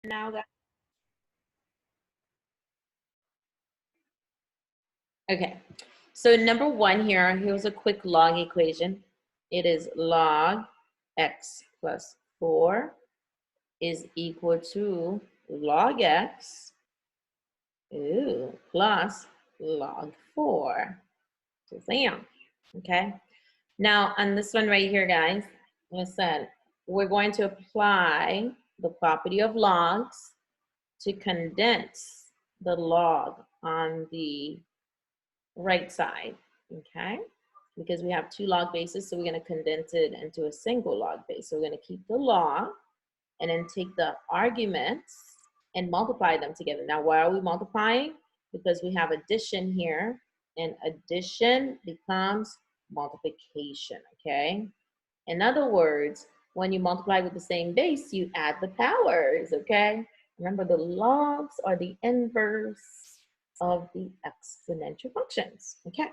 now, guys. Okay, so number one here, here's a quick log equation. It is log x plus 4 is equal to log x plus log 4. So bam, okay? Now on this one right here, guys, listen, we're going to apply the property of logs to condense the log on the right side, okay? Because we have two log bases, so we're gonna condense it into a single log base. So we're gonna keep the log and then take the arguments and multiply them together. Now, why are we multiplying? Because we have addition here, and addition becomes multiplication, okay? In other words, when you multiply with the same base, you add the powers, okay? Remember, the logs are the inverse of the exponential functions, okay?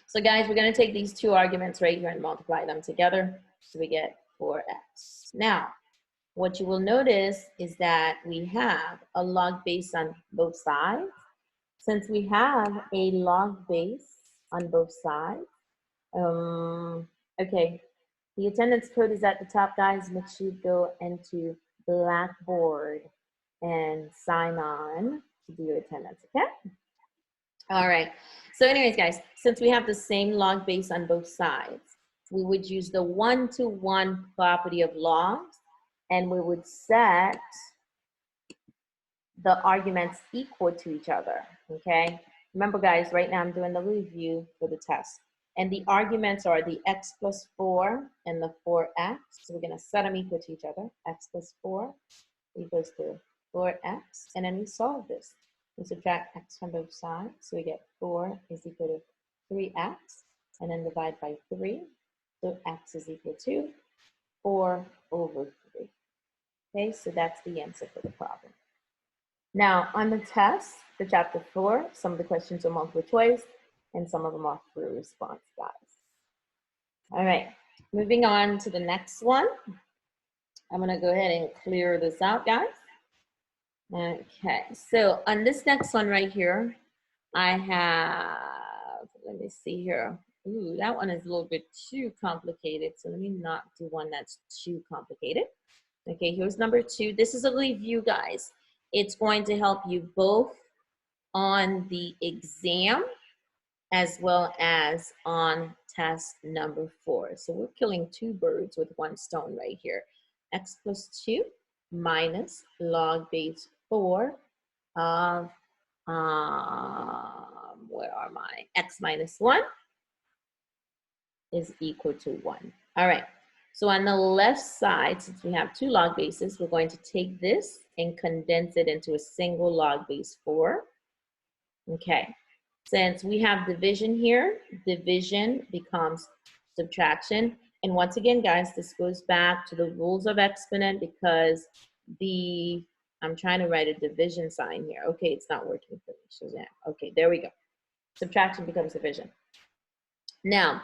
So guys, we're gonna take these two arguments right here and multiply them together, so we get 4x. Now, what you will notice is that we have a log base on both sides. Since we have a log base on both sides, okay, the attendance code is at the top, guys. Make sure you go into Blackboard and sign on to do your attendance, okay? All right, so anyways, guys, since we have the same log base on both sides, we would use the one-to-one property of logs, and we would set the arguments equal to each other, okay? Remember, guys, right now I'm doing the review for the test. And the arguments are the x plus 4 and the 4x. So we're going to set them equal to each other. X plus 4 equals to 4x. And then we solve this. We subtract x from both sides. So we get 4 is equal to 3x. And then divide by 3. So x is equal to 4 over 3. Okay, so that's the answer for the problem. Now, on the test for chapter 4, some of the questions are multiple choice and some of them are true response, guys. All right, moving on to the next one. I'm gonna go ahead and clear this out, guys. Okay, so on this next one right here, I have, let me see here. Ooh, that one is a little bit too complicated, so let me not do one that's too complicated. Okay, here's number 2. This is a review, guys. It's going to help you both on the exam as well as on test number 4. So we're killing two birds with one stone right here. X plus 2 minus log base 4 of, where are my, x minus 1 is equal to 1. All right. So on the left side, since we have two log bases, we're going to take this and condense it into a single log base 4. Okay, since we have division here, division becomes subtraction. And once again, guys, this goes back to the rules of exponent because I'm trying to write a division sign here. Okay, it's not working for me, Shazam. Okay, there we go. Subtraction becomes division. Now,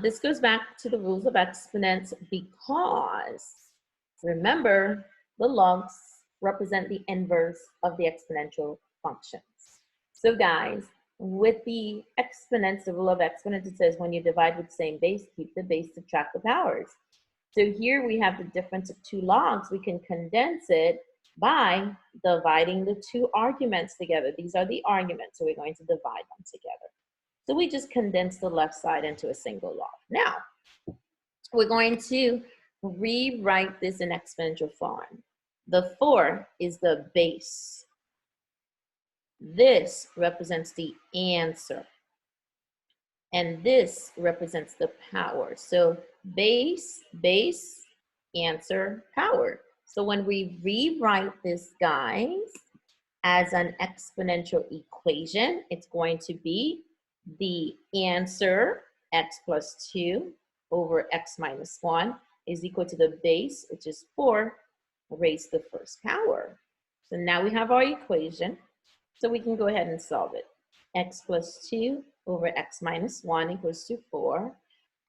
this goes back to the rules of exponents because, remember, the logs represent the inverse of the exponential functions. So guys, with the exponents, the rule of exponents, it says when you divide with the same base, keep the base, subtract the powers. So here we have the difference of two logs. We can condense it by dividing the two arguments together. These are the arguments, so we're going to divide them together. So we just condense the left side into a single log. Now, we're going to rewrite this in exponential form. The 4 is the base. This represents the answer. And this represents the power. So base, answer, power. So when we rewrite this, guys, as an exponential equation, it's going to be the answer, x plus 2 over x minus 1 is equal to the base, which is 4, raised to the first power. So now we have our equation. So we can go ahead and solve it. X plus 2 over x minus 1 equals to 4.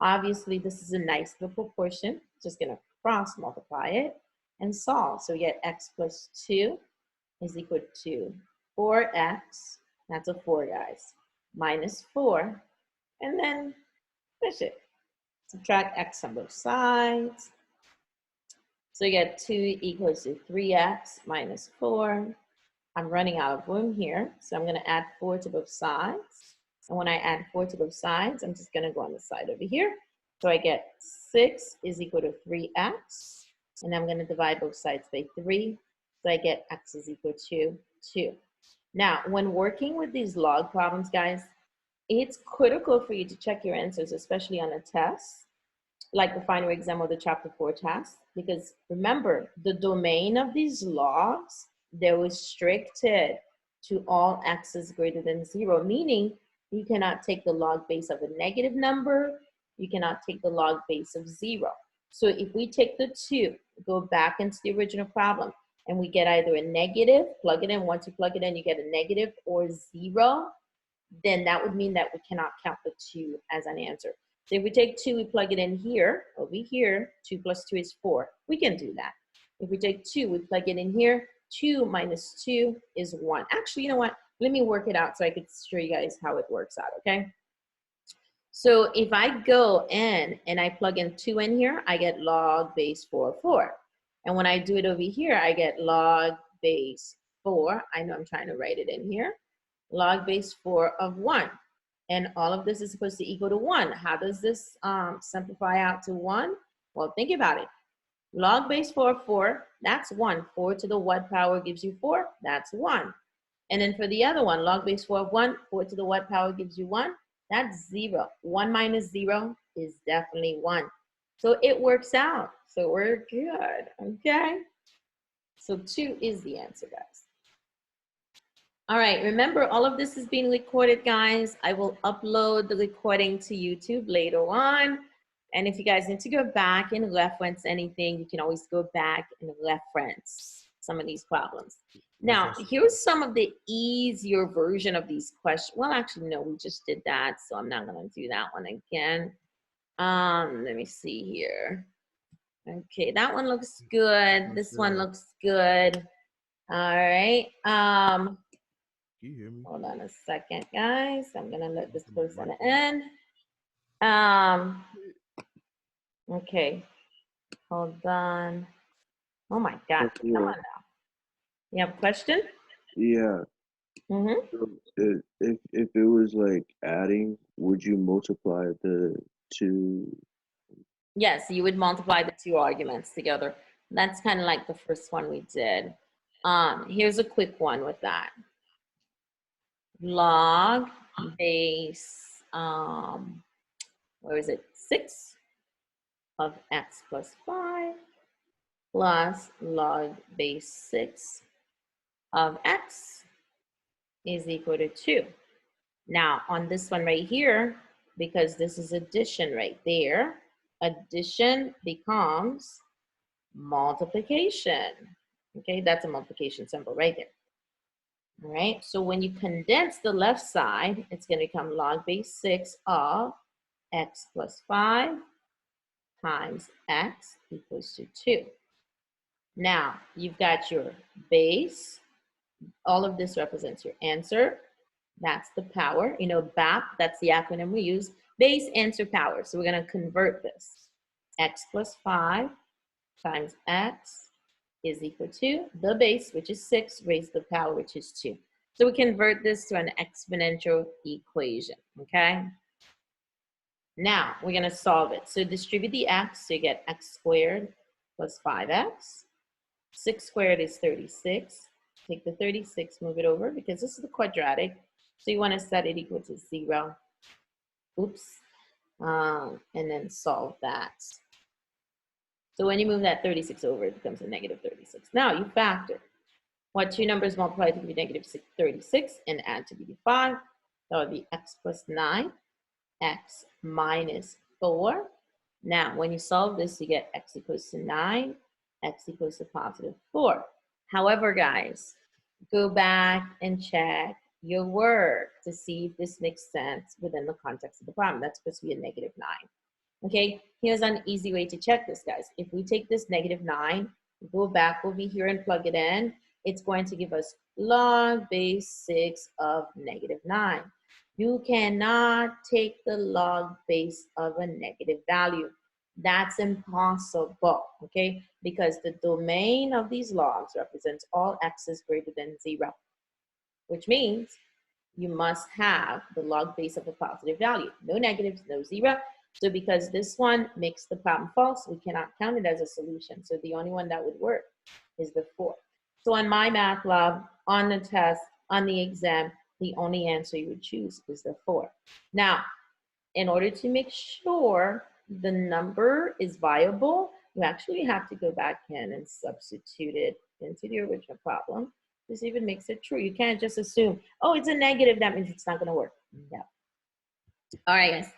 Obviously, this is a nice little proportion. Just going to cross multiply it. and solve. So we get x plus 2 is equal to 4x, that's a 4, guys, minus 4, and then finish it. Subtract x on both sides. So you get 2 equals to 3x minus 4. I'm running out of room here, so I'm going to add 4 to both sides. And when I add 4 to both sides, I'm just going to go on the side over here. So I get 6 is equal to 3x. And I'm going to divide both sides by 3. So I get x is equal to 2. Now, when working with these log problems, guys, it's critical for you to check your answers, especially on a test, like the final exam or the chapter 4 test, because remember, the domain of these logs, they're restricted to all x's greater than 0, meaning you cannot take the log base of a negative number, you cannot take the log base of 0. So if we take the 2, go back into the original problem, and we get either a negative, plug it in, once you plug it in, you get a negative or 0, then that would mean that we cannot count the 2 as an answer. So if we take 2, we plug it in here, over here, 2 plus 2 is 4. We can do that. If we take 2, we plug it in here, 2 minus 2 is 1. Actually, you know what? Let me work it out so I could show you guys how it works out, okay? So if I go in and I plug in 2 in here, I get log base 4, 4. And when I do it over here, I get log base 4. I know I'm trying to write it in here. Log base 4 of 1. And all of this is supposed to equal to 1. How does this simplify out to 1? Well, think about it. Log base 4 of 4, that's 1. 4 to the what power gives you 4? That's 1. And then for the other one, log base 4 of 1, 4 to the what power gives you 1? That's 0. 1 minus 0 is definitely 1. So it works out. So we're good, okay? So 2 is the answer, guys. All right, remember all of this is being recorded, guys. I will upload the recording to YouTube later on. And if you guys need to go back and reference anything, you can always go back and reference some of these problems. Now, here's some of the easier version of these questions. Well, actually, no, we just did that, so I'm not gonna do that one again. Let me see here. Okay, that one looks good. This one looks good. All right. You hear me? Hold on a second, guys. I'm gonna let this person in. Okay. Hold on. Oh my God. Come on now. You have a question? Yeah. Mm-hmm. So if it was like adding, would you multiply the 2? Yes, you would multiply the 2 arguments together. That's kind of like the first one we did. Here's a quick one with that. Log base, where is it? 6 of x plus 5 plus log base 6 of x is equal to 2. Now, on this one right here, because this is addition right there, addition becomes multiplication. Okay, that's a multiplication symbol right there. All right, so when you condense the left side, it's going to become log base 6 of x plus 5 times x equals to 2. Now, you've got your base. All of this represents your answer. That's the power. You know, BAP, that's the acronym we use. Base, answer, power. So we're going to convert this. X plus 5 times x is equal to the base, which is 6, raised to the power, which is 2. So we convert this to an exponential equation, okay? Now, we're going to solve it. So distribute the x, so you get x squared plus 5x. 6 squared is 36. Take the 36, move it over, because this is the quadratic. So you want to set it equal to 0. Oops. And then solve that. So when you move that 36 over, it becomes a negative 36. Now you factor. What 2 numbers multiply to be negative 36 and add to be 5? That would be x plus 9, x minus 4. Now, when you solve this, you get x equals to 9, x equals to positive 4. However, guys, go back and check your work to see if this makes sense within the context of the problem. That's supposed to be a negative 9. Okay, here's an easy way to check this, guys. If we take this negative 9, Go back over here and plug it in. It's going to give us log base 6 of -9. You cannot take the log base of a negative value. That's impossible, okay? Because the domain of these logs represents all x's greater than 0, which means you must have the log base of a positive value. No negatives, no 0. So because this one makes the problem false, we cannot count it as a solution. So the only one that would work is the 4. So on my math lab, on the test, on the exam, the only answer you would choose is the 4. Now, in order to make sure the number is viable, you actually have to go back in and substitute it into the original problem. This even makes it true. You can't just assume, oh, it's a negative, that means it's not going to work. No. All right, guys.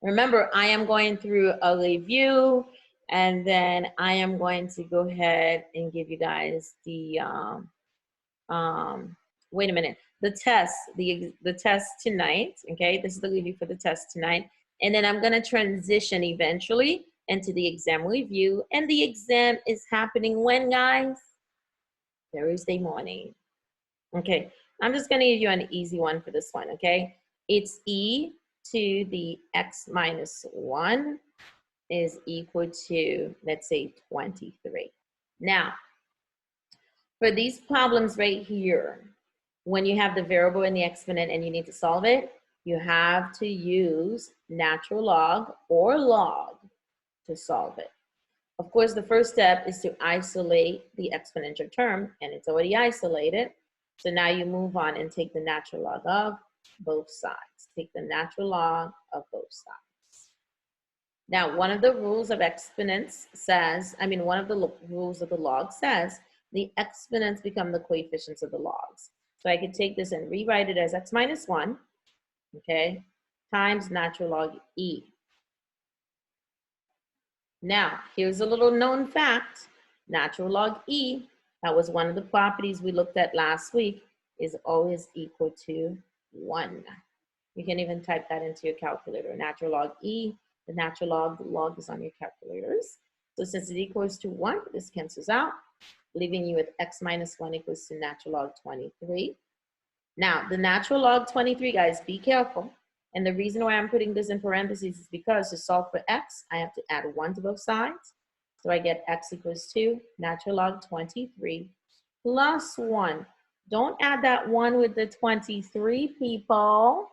Remember, I am going through a review, and then I am going to go ahead and give you guys the, wait a minute, the test tonight, okay? This is the review for the test tonight. And then I'm going to transition eventually into the exam review. And the exam is happening when, guys? Thursday morning. Okay, I'm just going to give you an easy one for this one, okay? It's e to the x minus 1 is equal to, let's say, 23. Now, for these problems right here, when you have the variable and the exponent and you need to solve it, you have to use natural log or log to solve it. Of course, the first step is to isolate the exponential term, and it's already isolated. So now you move on and take the natural log of both sides. Take the natural log of both sides. Now, one of the rules of exponents says, one of the rules of the log says, the exponents become the coefficients of the logs. So I could take this and rewrite it as x minus 1, okay, times natural log e. Now, here's a little known fact. Natural log e, that was one of the properties we looked at last week, is always equal to 1. You can even type that into your calculator. Natural log e, the natural log, the log is on your calculators. So since it equals to 1, this cancels out, leaving you with x minus 1 equals to natural log 23. Now, the natural log 23, guys, be careful. And the reason why I'm putting this in parentheses is because to solve for x, I have to add 1 to both sides. So I get x equals to natural log 23 plus 1. Don't add that 1 with the 23, people.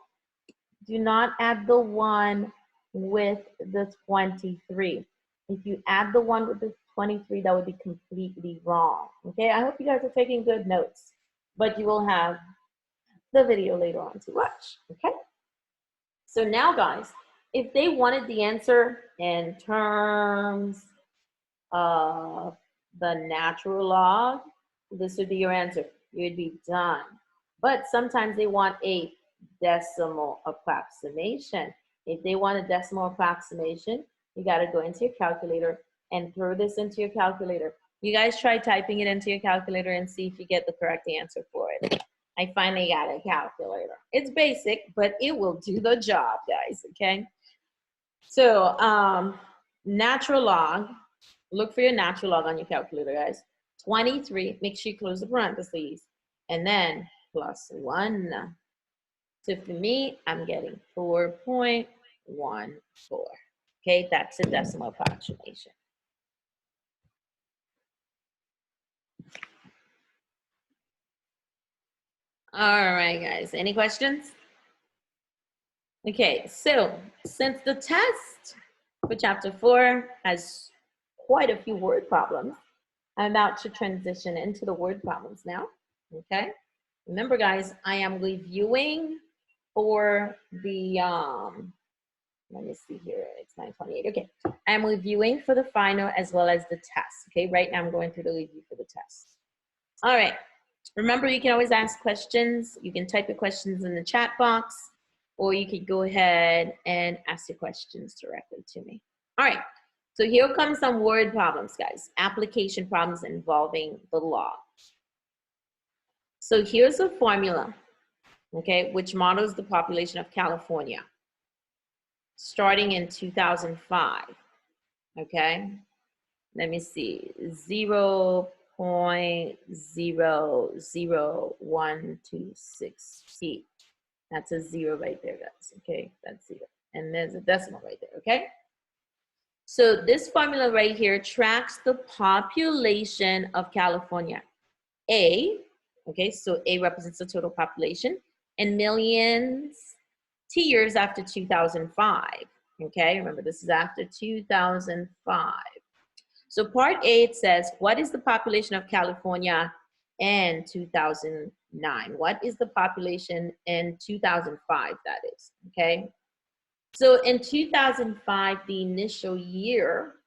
Do not add the 1 with the 23. If you add the 1 with the 23, that would be completely wrong. Okay, I hope you guys are taking good notes, but you will have the video later on to watch. Okay. So now, guys, if they wanted the answer in terms of the natural log, this would be your answer. You'd be done. But sometimes they want a decimal approximation. If they want a decimal approximation, you got to go into your calculator and throw this into your calculator. You guys try typing it into your calculator and see if you get the correct answer for it. I finally got a calculator. It's basic, but it will do the job, guys, okay? So natural log, look for your natural log on your calculator, guys. 23, make sure you close the parentheses, and then plus 1. So for me, I'm getting 4.14. Okay, that's a decimal approximation. All right, guys, any questions? Okay, so since the test for chapter 4 has quite a few word problems, I'm about to transition into the word problems now, okay? Remember, guys, I am reviewing for the, let me see here, it's 9:28, okay. I'm reviewing for the final as well as the test, okay? Right now I'm going through the review for the test. All right, remember you can always ask questions. You can type your questions in the chat box, or you could go ahead and ask your questions directly to me. All right, so here comes some word problems, guys. Application problems involving the law. So here's a formula, okay, which models the population of California starting in 2005, okay? let me see, 0.00126 feet. That's a 0 right there, guys. Okay, that's 0. And there's a decimal right there, okay? So this formula right here tracks the population of California. A, okay, so A represents the total population, in millions T years after 2005. Okay, remember this is after 2005. So part A, it says, what is the population of California in 2009? What is the population in 2005, that is, okay? So in 2005, the initial year,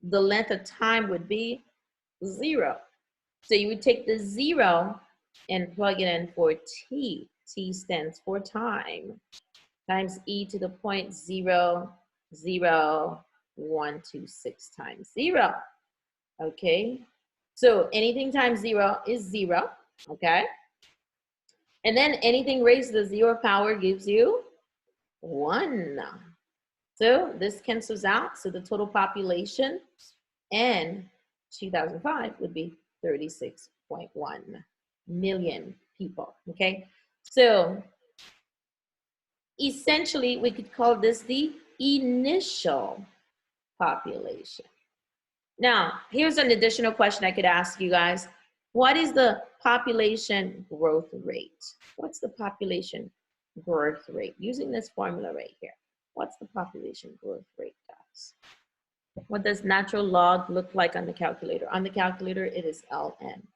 the length of time would be 0. So you would take the 0 and plug it in for T. T stands for time, times e to the 0.00126 times 0. Okay, so anything times 0 is 0, okay? And then anything raised to the 0 power gives you 1. So this cancels out, so the total population in 2005 would be 36.1 million people, okay? So essentially, we could call this the initial population. Now, here's an additional question I could ask you guys. What is the population growth rate? What's the population growth rate? Using this formula right here. What's the population growth rate, guys? What does natural log look like on the calculator? On the calculator, it is ln.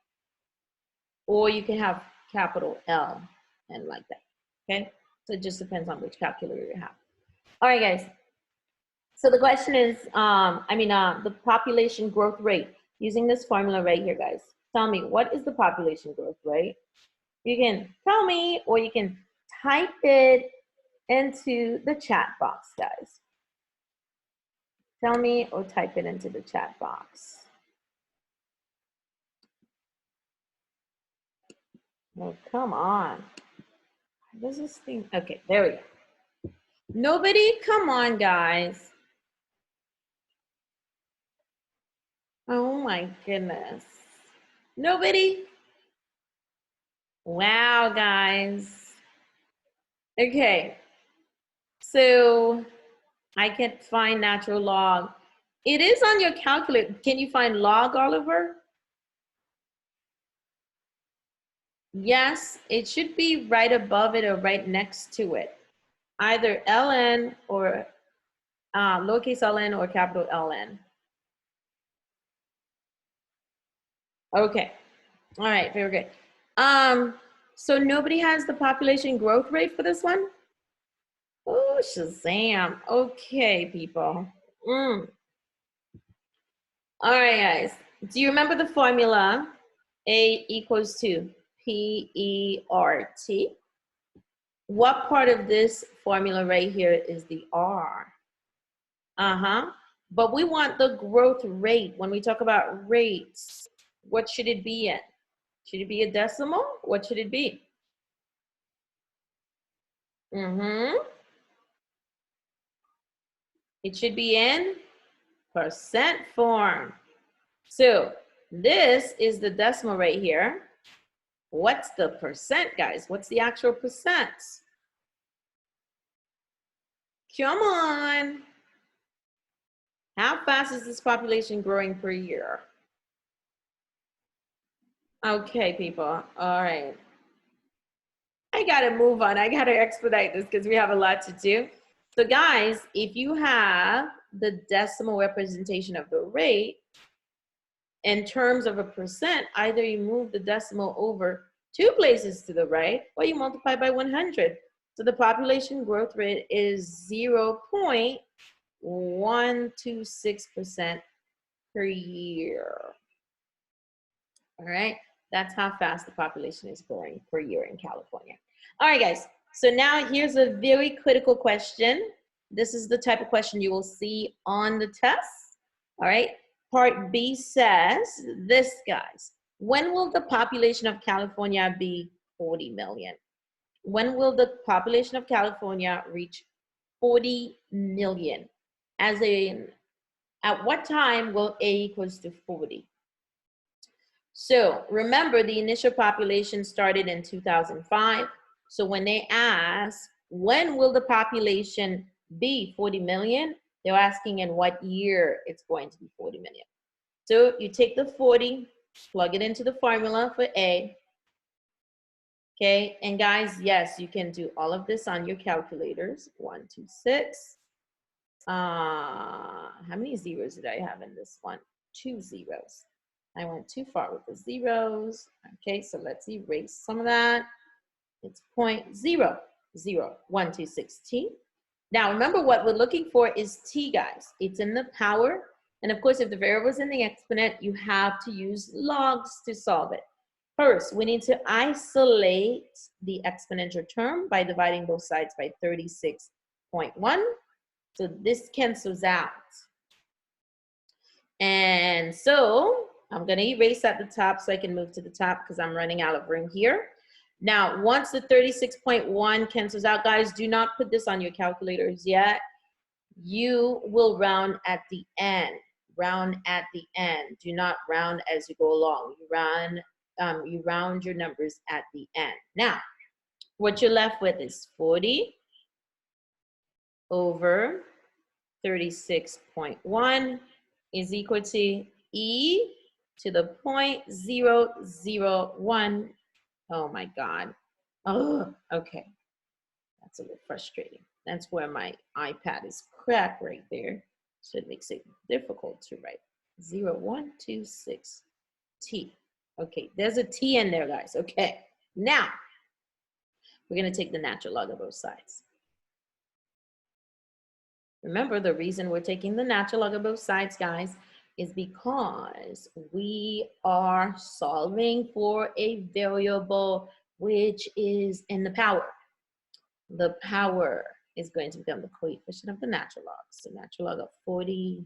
Or you can have capital L and like that, okay? So it just depends on which calculator you have. All right, guys. So the question is, the population growth rate. Using this formula right here, guys. Tell me, what is the population growth rate? You can tell me, or you can type it into the chat box, guys. Tell me or type it into the chat box. Oh, come on. What is this thing? Okay, there we go. Nobody, come on, guys. Oh my goodness. Nobody? Wow, guys. Okay, so I can't find natural log. It is on your calculator. Can you find log, Oliver? Yes, it should be right above it or right next to it. Either ln or lowercase ln or capital Ln. Okay, all right, very good. So nobody has the population growth rate for this one? Oh, Shazam. Okay, people. All right, guys. Do you remember the formula? A equals to PERT. What part of this formula right here is the R? But we want the growth rate. When we talk about rates, what should it be in? Should it be a decimal? What should it be? It should be in percent form. So this is the decimal right here. What's the percent, guys? What's the actual percent? Come on. How fast is this population growing per year? Okay, people. All right. I got to move on. I got to expedite this because we have a lot to do. So guys, if you have the decimal representation of the rate in terms of a percent, either you move the decimal over 2 places to the right or you multiply by 100. So the population growth rate is 0.126% per year. All right, that's how fast the population is growing per year in California. All right, guys, so now here's a very critical question. This is the type of question you will see on the test. All right, part B says this, guys. When will the population of California be 40 million? When will the population of California reach 40 million? As At what time will A equals to 40? So remember, the initial population started in 2005. So when they ask, when will the population be 40 million? They're asking in what year it's going to be 40 million. So you take the 40, plug it into the formula for A. Okay, and guys, yes, you can do all of this on your calculators. 1, 2, 6. How many zeros did I have in this one? 2 zeros. I went too far with the zeros. Okay, so let's erase some of that. It's 0.00126 t. Now remember, what we're looking for is t, guys. It's in the power. And of course, if the variable is in the exponent, you have to use logs to solve it. First, we need to isolate the exponential term by dividing both sides by 36.1. So this cancels out. And so I'm going to erase at the top so I can move to the top because I'm running out of room here. Now, once the 36.1 cancels out, guys, do not put this on your calculators yet. You will round at the end. Round at the end. Do not round as you go along. You round your numbers at the end. Now, what you're left with is 40 over 36.1 is equal to e to the 0.001. Oh my God. Oh, okay. That's a little frustrating. That's where my iPad is cracked right there. So it makes it difficult to write. 0.126 t. Okay, there's a t in there, guys. Okay, now we're going to take the natural log of both sides. Remember, the reason we're taking the natural log of both sides, guys, is because we are solving for a variable which is in the power. The power is going to become the coefficient of the natural log. So natural log of 40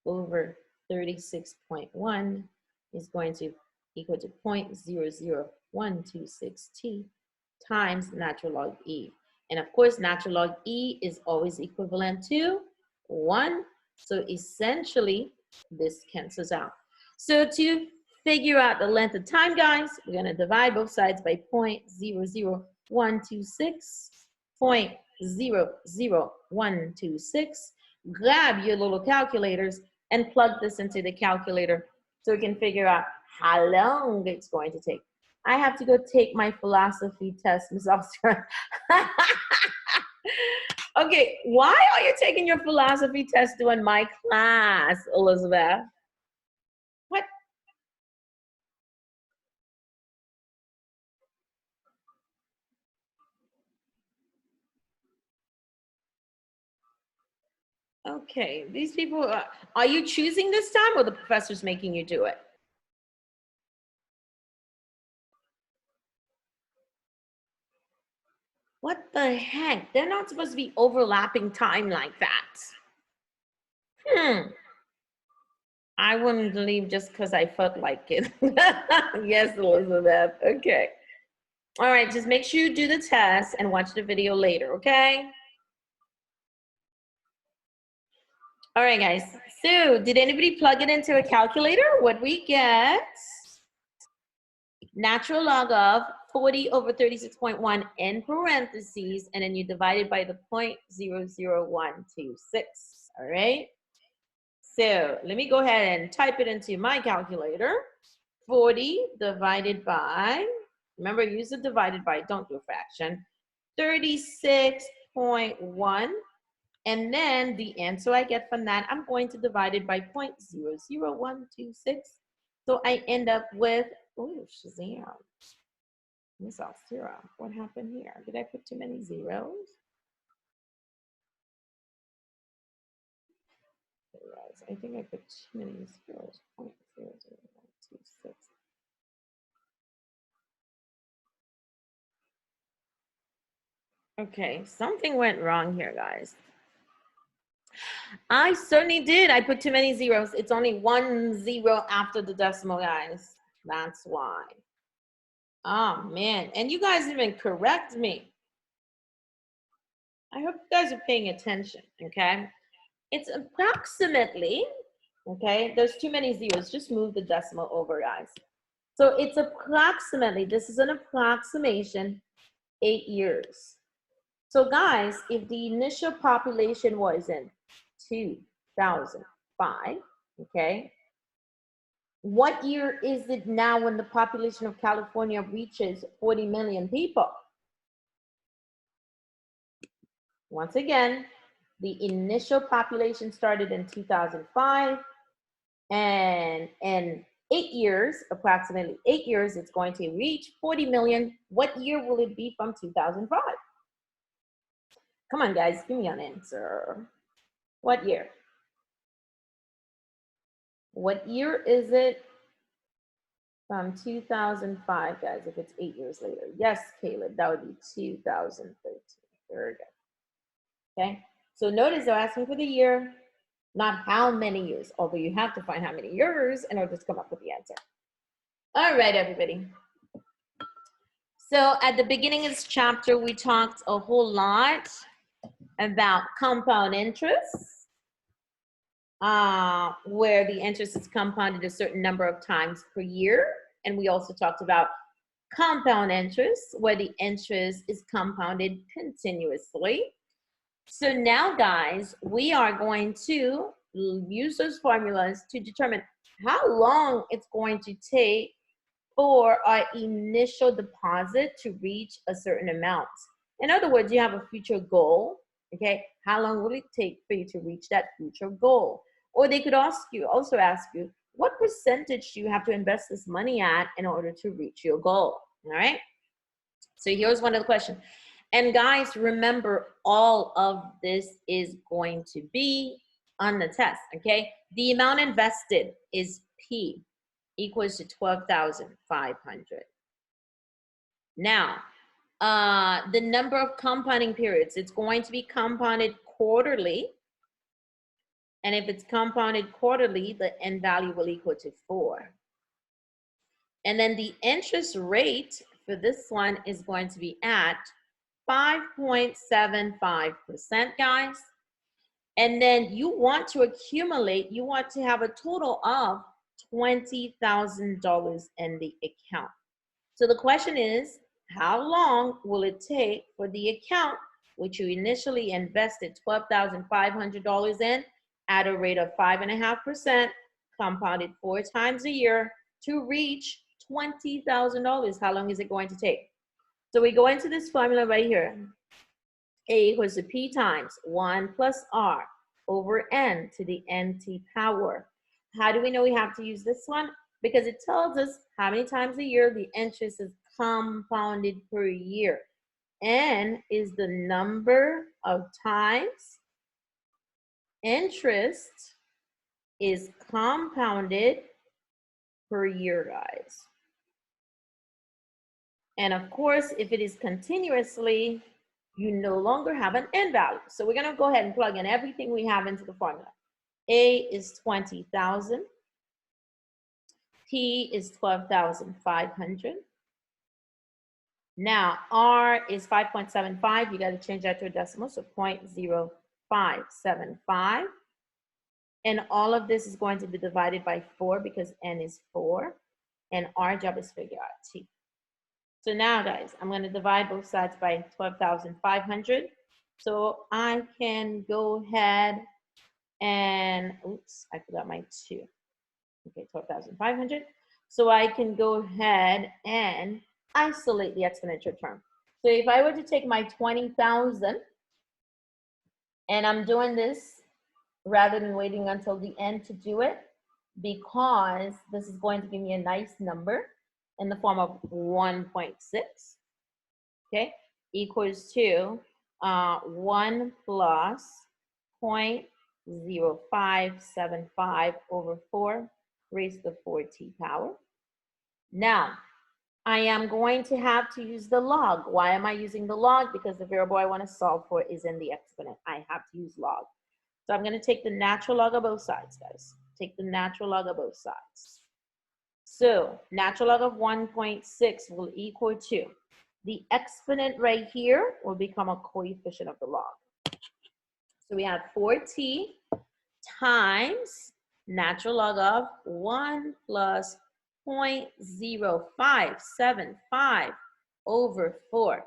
over 36.1 is going to equal to 0.00126 t times natural log e. And of course, natural log e is always equivalent to 1. So essentially, this cancels out. So to figure out the length of time, guys, we're going to divide both sides by 0.00126. 0.00126. Grab your little calculators and plug this into the calculator so we can figure out how long it's going to take. I have to go take my philosophy test, Ms. Oscar. Okay, why are you taking your philosophy test during my class, Elizabeth? What? Okay, these people, are you choosing this time or the professor's making you do it? What the heck? They're not supposed to be overlapping time like that. I wouldn't leave just because I felt like it. Yes, Elizabeth. Okay. All right, just make sure you do the test and watch the video later, okay? All right, guys. So did anybody plug it into a calculator? What we get? Natural log of 40 over 36.1 in parentheses, and then you divide it by the 0.00126. All right? So let me go ahead and type it into my calculator. 40 divided by, remember, use the divided by, don't do a fraction, 36.1. And then the answer I get from that, I'm going to divide it by 0.00126. So I end up with, oh, Shazam. Miss Alcira, what happened here? Did I put too many zeros? I think I put too many zeros. 0.00126. Okay, something went wrong here, guys. I certainly did. I put too many zeros. It's only 1 0 after the decimal, guys. That's why. Oh, man. And you guys even correct me. I hope you guys are paying attention, okay? It's approximately Okay, there's too many zeros. Just move the decimal over, guys. So it's approximately, this is an approximation, 8 years. So guys, if the initial population was in 2005, okay, what year is it now when the population of California reaches 40 million people? Once again, the initial population started in 2005, and in 8 years, approximately 8 years, it's going to reach 40 million. What year will it be from 2005? Come on, guys, give me an answer. What year? What year is it from 2005, guys, if it's 8 years later? Yes, Caleb, that would be 2013. Very good. Okay, so notice they're asking for the year, not how many years, although you have to find how many years in order to come up with the answer. All right, everybody. So at the beginning of this chapter, we talked a whole lot about compound interest, where the interest is compounded a certain number of times per year. And we also talked about compound interest, where the interest is compounded continuously. So now, guys, we are going to use those formulas to determine how long it's going to take for our initial deposit to reach a certain amount. In other words, you have a future goal, okay? How long will it take for you to reach that future goal? Or they could also ask you, what percentage do you have to invest this money at in order to reach your goal, all right? So here's one of the questions. And guys, remember, all of this is going to be on the test, okay? The amount invested is P equals to 12,500. Now, the number of compounding periods, it's going to be compounded quarterly. And if it's compounded quarterly, the end value will equal to 4. And then the interest rate for this one is going to be at 5.75%, guys. And then you want to accumulate, you want to have a total of $20,000 in the account. So the question is, how long will it take for the account, which you initially invested $12,500 in at a rate of 5.5%, compounded 4 times a year, to reach $20,000? How long is it going to take? So we go into this formula right here. A equals to P times 1 plus R over N to the NT power. How do we know we have to use this one? Because it tells us how many times a year the interest is compounded per year. N is the number of times interest is compounded per year, guys. And of course, if it is continuously, you no longer have an N value. So we're gonna go ahead and plug in everything we have into the formula. A is 20,000. P is 12,500. Now, R is 5.75. You got to change that to a decimal, so 0.0575. And all of this is going to be divided by 4 because N is 4. And our job is figure out T. So now, guys, I'm going to divide both sides by 12,500. So I can go ahead and, oops, I forgot my 2. Okay, 12,500. So I can go ahead and isolate the exponential term. So if I were to take my 20,000, and I'm doing this rather than waiting until the end to do it, because this is going to give me a nice number in the form of 1.6, okay, equals to 1 plus 0.0575 over 4 raised to the 4t power. Now, I am going to have to use the log. Why am I using the log? Because the variable I want to solve for is in the exponent. I have to use log. So I'm going to take the natural log of both sides, guys. Take the natural log of both sides. So natural log of 1.6 will equal to, the exponent right here will become a coefficient of the log. So we have 4t times natural log of 1 plus 0.0575 over 4.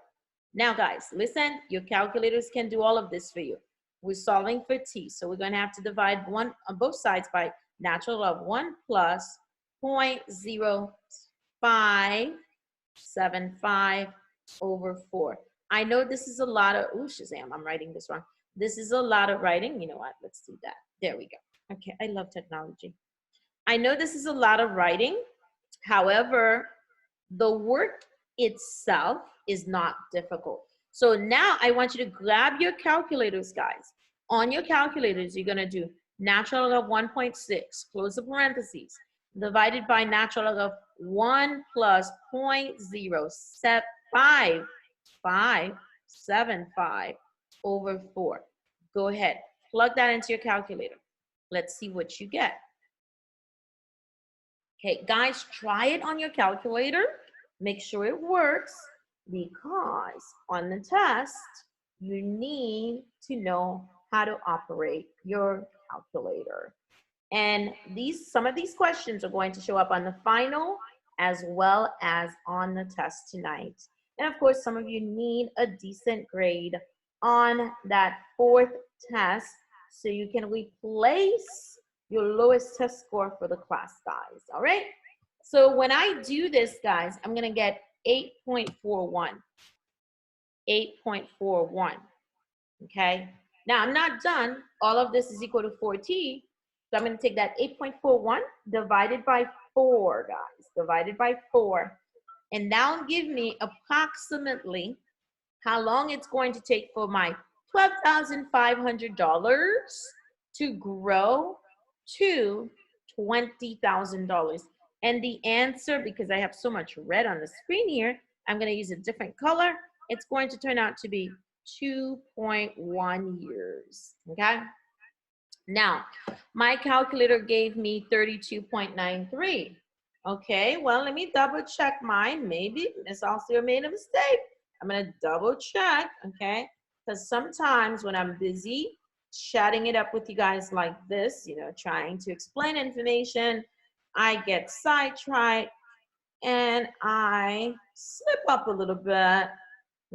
Now, guys, listen, your calculators can do all of this for you. We're solving for t, so we're going to have to divide one on both sides by natural log of 1 plus 0.0575 over 4. I know this is a lot of, ooh, Shazam, I'm writing this wrong. This is a lot of writing. You know what? Let's do that. There we go. Okay, I love technology. I know this is a lot of writing. However, the work itself is not difficult. So now I want you to grab your calculators, guys. On your calculators, you're going to do natural log of 1.6, close the parentheses, divided by natural log of 1 plus 0.0575 over 4. Go ahead, plug that into your calculator. Let's see what you get. Okay, guys, try it on your calculator. Make sure it works, because on the test, you need to know how to operate your calculator. And some of these questions are going to show up on the final as well as on the test tonight. And of course, some of you need a decent grade on that 4th test so you can replace your lowest test score for the class, guys. All right? So when I do this, guys, I'm going to get 8.41. 8.41. Okay? Now, I'm not done. All of this is equal to 4t. So I'm going to take that 8.41 divided by 4, guys. Divided by 4. And now give me approximately how long it's going to take for my $12,500 to grow to $20,000. And the answer, because I have so much red on the screen here, I'm going to use a different color. It's going to turn out to be 2.1 years. Okay? Now, my calculator gave me 32.93. Okay, well, let me double check mine. Maybe Miss Alcir made a mistake. I'm going to double check, okay? Because sometimes when I'm busy chatting it up with you guys like this, you know, trying to explain information, I get sidetracked and I slip up a little bit.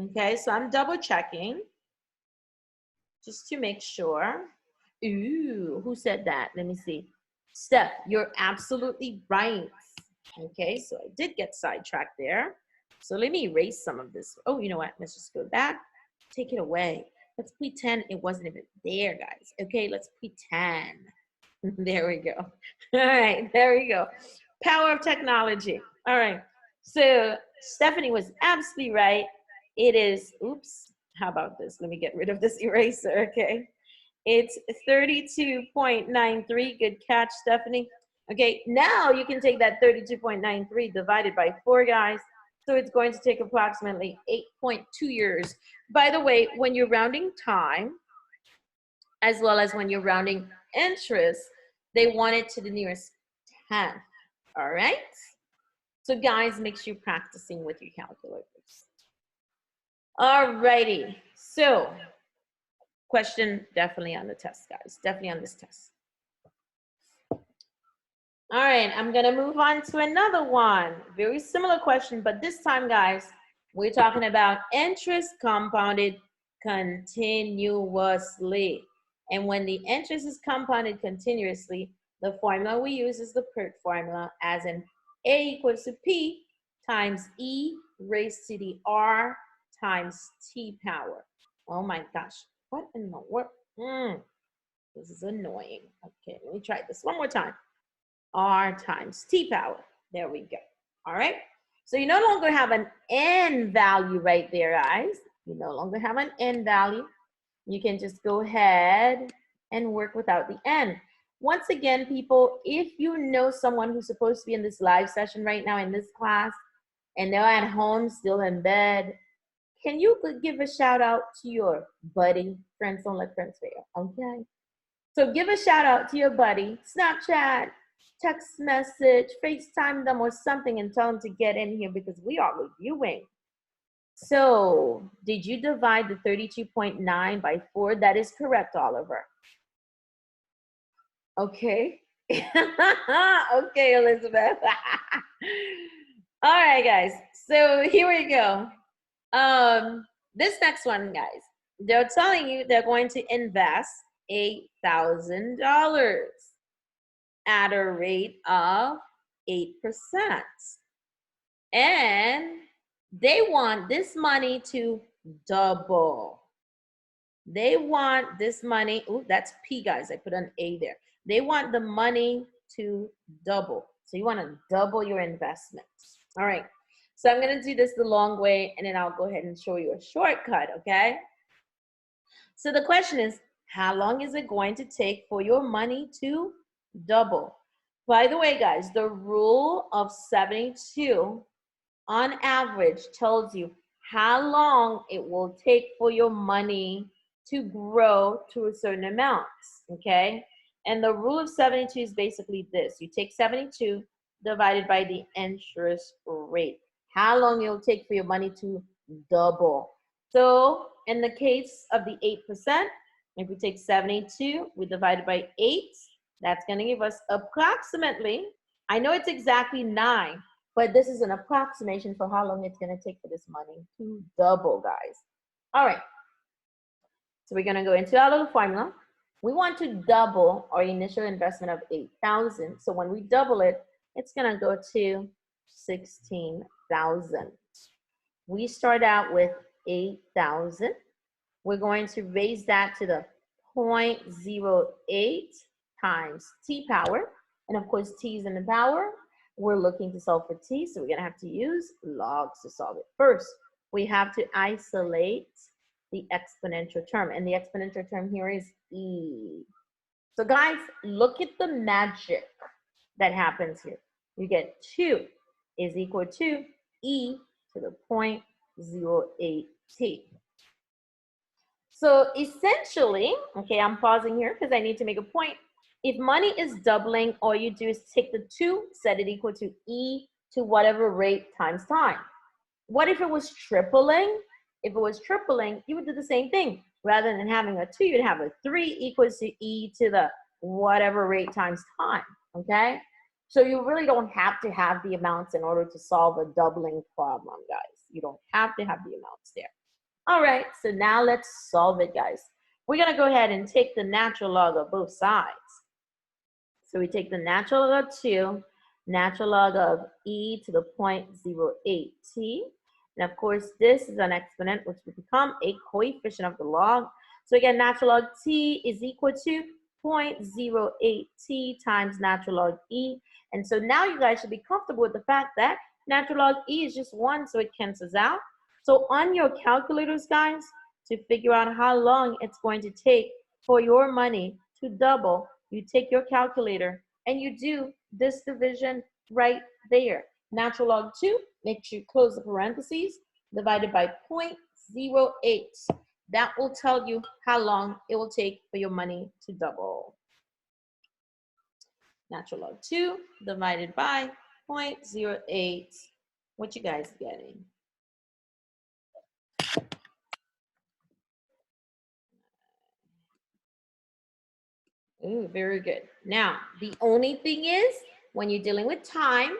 Okay, so I'm double checking just to make sure. Ooh, who said that? Let me see. Steph, you're absolutely right. Okay, so I did get sidetracked there. So let me erase some of this. Oh, you know what? Let's just go back. Take it away. Let's pretend it wasn't even there, guys. Okay, let's pretend. There we go. All right, there we go. Power of technology. All right. So Stephanie was absolutely right. It is, oops, how about this? Let me get rid of this eraser, okay? It's 32.93. Good catch, Stephanie. Okay, now you can take that 32.93 divided by 4, guys. So it's going to take approximately 8.2 years. By the way, when you're rounding time, as well as when you're rounding interest, they want it to the nearest 10th. All right? So guys, make sure you're practicing with your calculators. All righty. So question definitely on the test, guys. Definitely on this test. All right, I'm gonna move on to another one. Very similar question, but this time, guys, we're talking about interest compounded continuously. And when the interest is compounded continuously, the formula we use is the PERT formula, as in A equals to P times E raised to the R times T power. Oh my gosh, what in the world? This is annoying. Okay, let me try this one more time. R times T power. There we go. All right. So you no longer have an N value right there, guys. You no longer have an N value. You can just go ahead and work without the N. Once again, people, if you know someone who's supposed to be in this live session right now in this class, and they're at home still in bed, can you give a shout out to your buddy? Friends don't let friends fail, okay? So give a shout out to your buddy, Snapchat, text message, FaceTime them or something and tell them to get in here because we are reviewing. So did you divide the 32.9 by 4? That is correct, Oliver. Okay, Okay, Elizabeth. All right, guys. So here we go. This next one, guys, they're telling you they're going to invest $8,000 at a rate of 8%. And they want this money to double. They want this money, oh, that's P, guys. I put an A there. They want the money to double. So you want to double your investments. All right. So I'm going to do this the long way, and then I'll go ahead and show you a shortcut, okay? So the question is, how long is it going to take for your money to double? By the way, guys, the rule of 72 on average tells you how long it will take for your money to grow to a certain amount, okay? And the rule of 72 is basically this. You take 72 divided by the interest rate. How long it will take for your money to double. So in the case of the 8%, if we take 72, we divide it by 8, that's going to give us approximately, I know it's exactly 9, but this is an approximation for how long it's going to take for this money to double, guys. All right. So we're going to go into our little formula. We want to double our initial investment of 8,000. So when we double it, it's going to go to 16,000. We start out with 8,000. We're going to raise that to the 0.08 times t power. And of course, t is in the power. We're looking to solve for t, so we're going to have to use logs to solve it. First, we have to isolate the exponential term, and the exponential term here is e. So guys, look at the magic that happens here. You get 2 is equal to e to the 0.08t. So essentially, okay, I'm pausing here because I need to make a point. If money is doubling, all you do is take the 2, set it equal to e to whatever rate times time. What if it was tripling? If it was tripling, you would do the same thing. Rather than having a 2, you'd have a 3 equals to e to the whatever rate times time, okay? So you really don't have to have the amounts in order to solve a doubling problem, guys. You don't have to have the amounts there. All right, so now let's solve it, guys. We're going to go ahead and take the natural log of both sides. So we take the natural log of 2, natural log of e to the 0.08t. And of course, this is an exponent, which will become a coefficient of the log. So again, natural log t is equal to 0.08t times natural log e. And so now you guys should be comfortable with the fact that natural log e is just 1, so it cancels out. So on your calculators, guys, to figure out how long it's going to take for your money to double, you take your calculator and you do this division right there. Natural log 2, make sure you close the parentheses, divided by 0.08. That will tell you how long it will take for your money to double. Natural log 2 divided by 0.08. What you guys getting? Ooh, very good. Now, the only thing is, when you're dealing with time,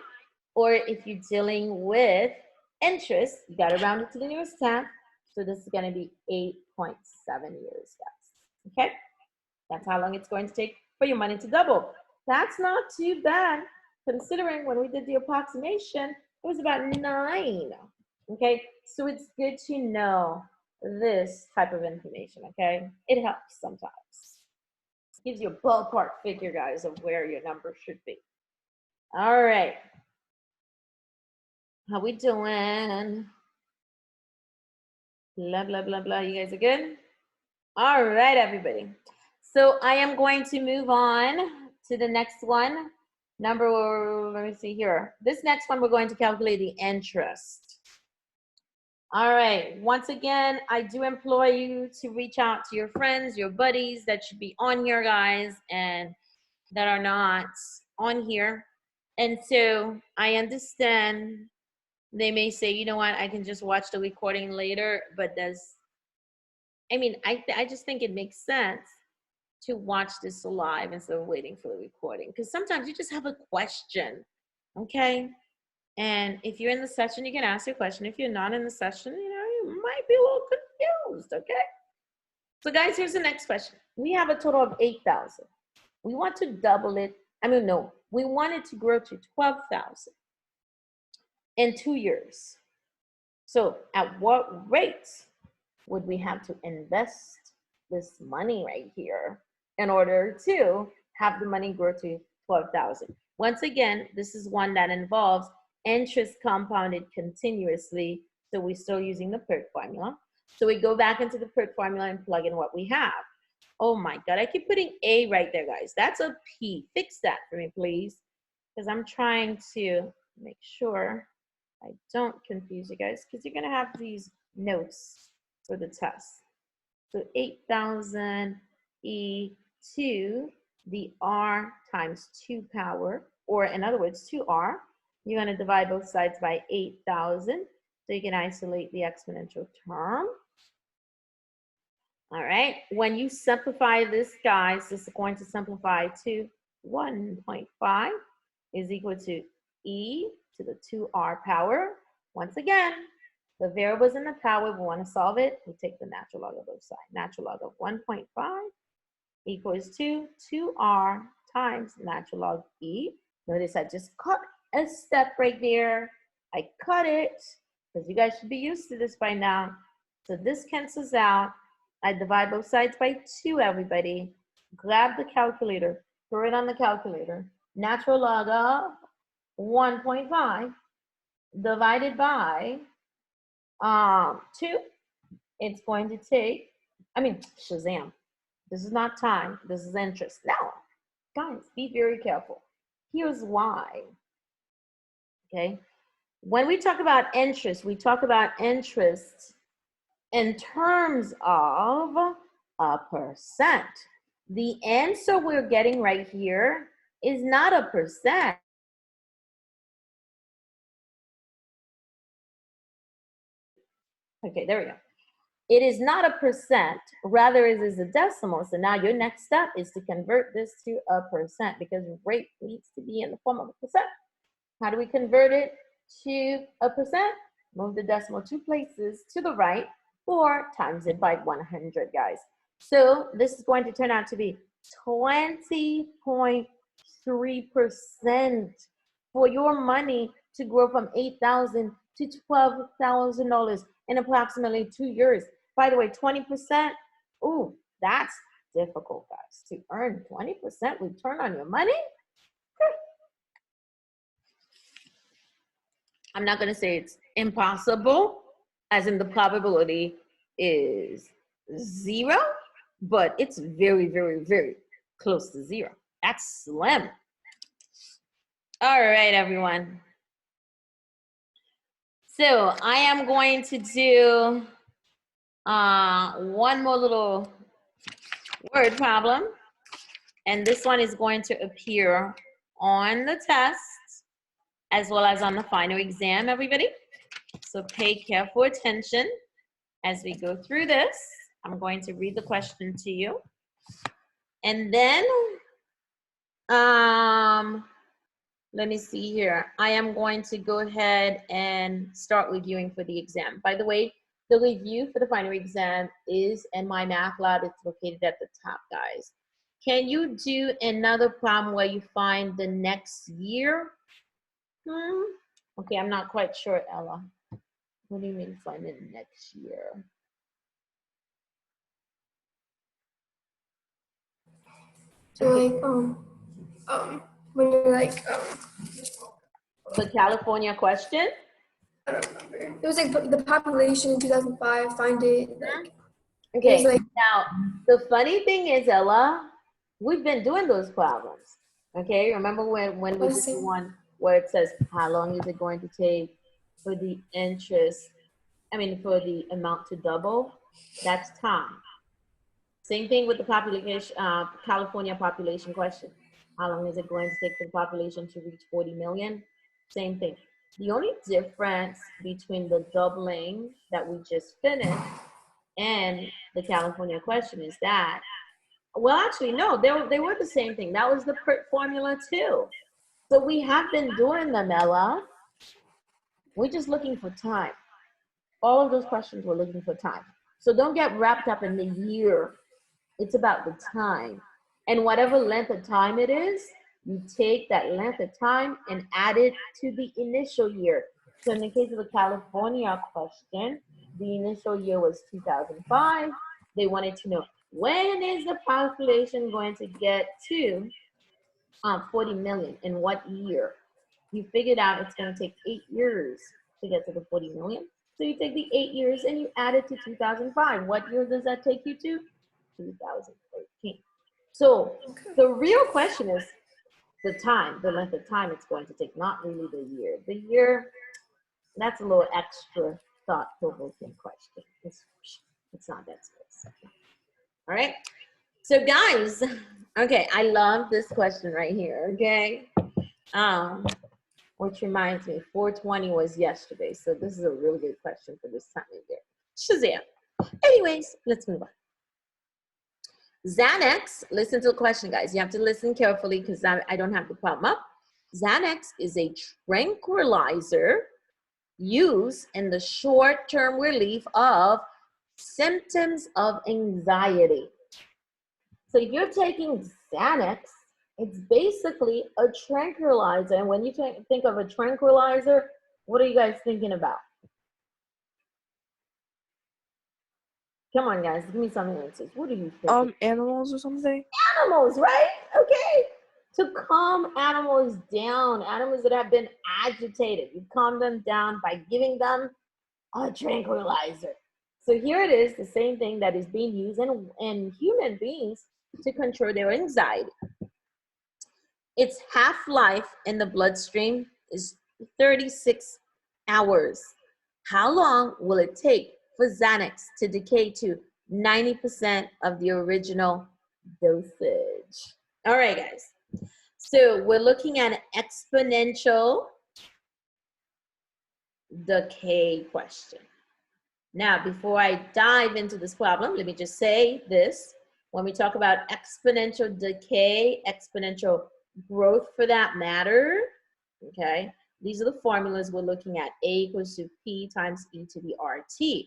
or if you're dealing with interest, you got to round it to the nearest 10th. So this is going to be 8.7 years, guys. Okay? That's how long it's going to take for your money to double. That's not too bad, considering when we did the approximation, it was about 9. Okay? So it's good to know this type of information, okay? It helps sometimes. Gives you a ballpark figure, guys, of where your number should be. All right. How we doing? Blah, blah, blah, blah. You guys are good? All right, everybody. So I am going to move on to the next one. Let me see here. This next one, we're going to calculate the interest. All right, once again, I do implore you to reach out to your friends, your buddies that should be on here, guys, and that are not on here. And so I understand they may say, you know what, I can just watch the recording later, but I just think it makes sense to watch this live instead of waiting for the recording. Because sometimes you just have a question, okay? And if you're in the session, you can ask your question. If you're not in the session, you might be a little confused, okay? So guys, here's the next question. We have a total of 8,000. We want to double it. No, we want it to grow to 12,000 in 2 years. So at what rate would we have to invest this money right here in order to have the money grow to 12,000? Once again, this is one that involves interest compounded continuously. So we're still using the PERT formula. So we go back into the PERT formula and plug in what we have. Oh my God, I keep putting A right there, guys. That's a P. Fix that for me, please. Because I'm trying to make sure I don't confuse you guys, because you're gonna have these notes for the test. So 8,000 E2, the R times 2 power, or in other words, 2R. You're gonna divide both sides by 8,000, so you can isolate the exponential term. All right, when you simplify this, guys, this is going to simplify to 1.5 is equal to E to the 2R power. Once again, the variables in the power, we want to solve it, we take the natural log of both sides. Natural log of 1.5 equals to 2R times natural log E. Notice I just cut a step right there. I cut it, because you guys should be used to this by now. So this cancels out. I divide both sides by 2, everybody. Grab the calculator, throw it on the calculator. Natural log of 1.5 divided by 2. It's going to take, Shazam. This is not time, this is interest. Now, guys, be very careful. Here's why, okay? When we talk about interest, we talk about interest in terms of a percent. The answer we're getting right here is not a percent. Okay, there we go. It is not a percent, rather it is a decimal. So now your next step is to convert this to a percent, because rate needs to be in the form of a percent. How do we convert it to a percent? Move the decimal 2 places to the right, or times it by 100, guys. So this is going to turn out to be 20.3% for your money to grow from $8,000 to $12,000 in approximately 2 years. By the way, 20%, ooh, that's difficult, guys. To earn 20% return on your money? I'm not gonna say it's impossible, as in the probability is 0, but it's very, very, very close to 0. That's slim. All right, everyone. So I am going to do one more little word problem, and this one is going to appear on the test as well as on the final exam, everybody. So pay careful attention as we go through this. I'm going to read the question to you. And then, let me see here. I am going to go ahead and start reviewing for the exam. By the way, the review for the final exam is in my math lab. It's located at the top, guys. Can you do another problem where you find the next year? Okay, I'm not quite sure, Ella. What do you mean find it next year? So like when you're like The California question? I don't remember. It was like the population in 2005. Find it. Like, okay. It was like, now the funny thing is, Ella, we've been doing those problems. Okay, remember when we did the one where it says how long is it going to take for the interest? For the amount to double. That's time. Same thing with the population, California population question. How long is it going to take for the population to reach 40 million? Same thing. The only difference between the doubling that we just finished and the California question is that Well, actually, no, they were the same thing. That was the PERT formula too. So we have been doing them, Ella. We're just looking for time. All of those questions were looking for time. So don't get wrapped up in the year. It's about the time. And whatever length of time it is, you take that length of time and add it to the initial year. So in the case of the California question, the initial year was 2005. They wanted to know, when is the population going to get to 40 million? In what year? You figured out it's going to take 8 years to get to the 40 million. So you take the 8 years and you add it to 2005. What year does that take you to? 2013. So the real question is the time, the length of time it's going to take, not really the year. The year, that's a little extra thought-provoking question. It's not that serious. All right. So guys, okay, I love this question right here, okay? Which reminds me, 420 was yesterday, so this is a really good question for this time of year. Shazam. Anyways, let's move on. Xanax, listen to the question, guys. You have to listen carefully because I don't have the problem up. Xanax is a tranquilizer used in the short-term relief of symptoms of anxiety. So if you're taking Xanax, it's basically a tranquilizer. And when you think of a tranquilizer, what are you guys thinking about? Come on, guys, give me some answers. What are you thinking? Animals or something? Animals, right? Okay. To calm animals down, animals that have been agitated. You calm them down by giving them a tranquilizer. So here it is, the same thing that is being used in human beings to control their anxiety. Its half-life in the bloodstream is 36 hours. How long will it take for Xanax to decay to 90% of the original dosage? All right, guys. So we're looking at an exponential decay question. Now, before I dive into this problem, let me just say this. When we talk about exponential decay, exponential growth for that matter, okay, these are the formulas we're looking at. A equals to P times E to the RT.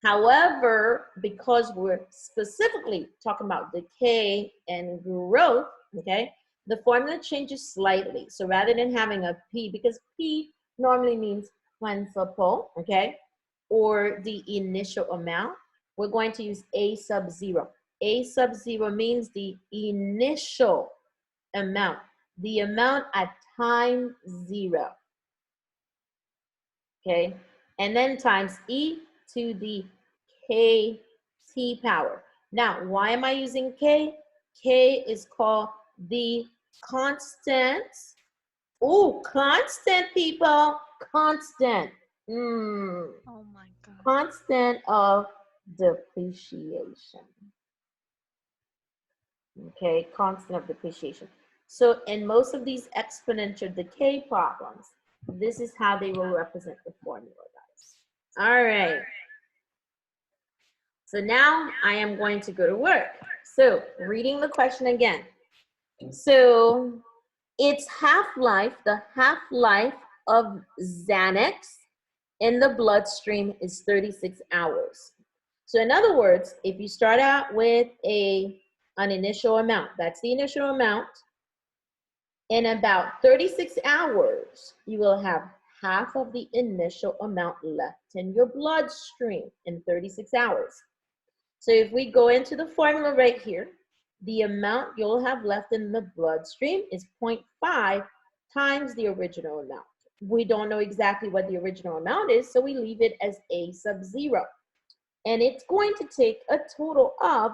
However, because we're specifically talking about decay and growth, okay, the formula changes slightly. So rather than having a P, because P normally means principal, okay, or the initial amount, we're going to use A sub 0. A sub 0 means the initial amount, the amount at time 0, okay, and then times E to the KT power. Now, why am I using K? K is called the constant. Oh, constant, people, constant. Oh my God. Constant of depreciation. Okay, constant of depreciation. So in most of these exponential decay problems, this is how they will represent the formula, guys. All right. So now I am going to go to work. So reading the question again. So its half-life, the half-life of Xanax in the bloodstream is 36 hours. So in other words, if you start out with an initial amount, that's the initial amount, in about 36 hours, you will have half of the initial amount left in your bloodstream in 36 hours. So if we go into the formula right here, the amount you'll have left in the bloodstream is 0.5 times the original amount. We don't know exactly what the original amount is, so we leave it as A sub 0. And it's going to take a total of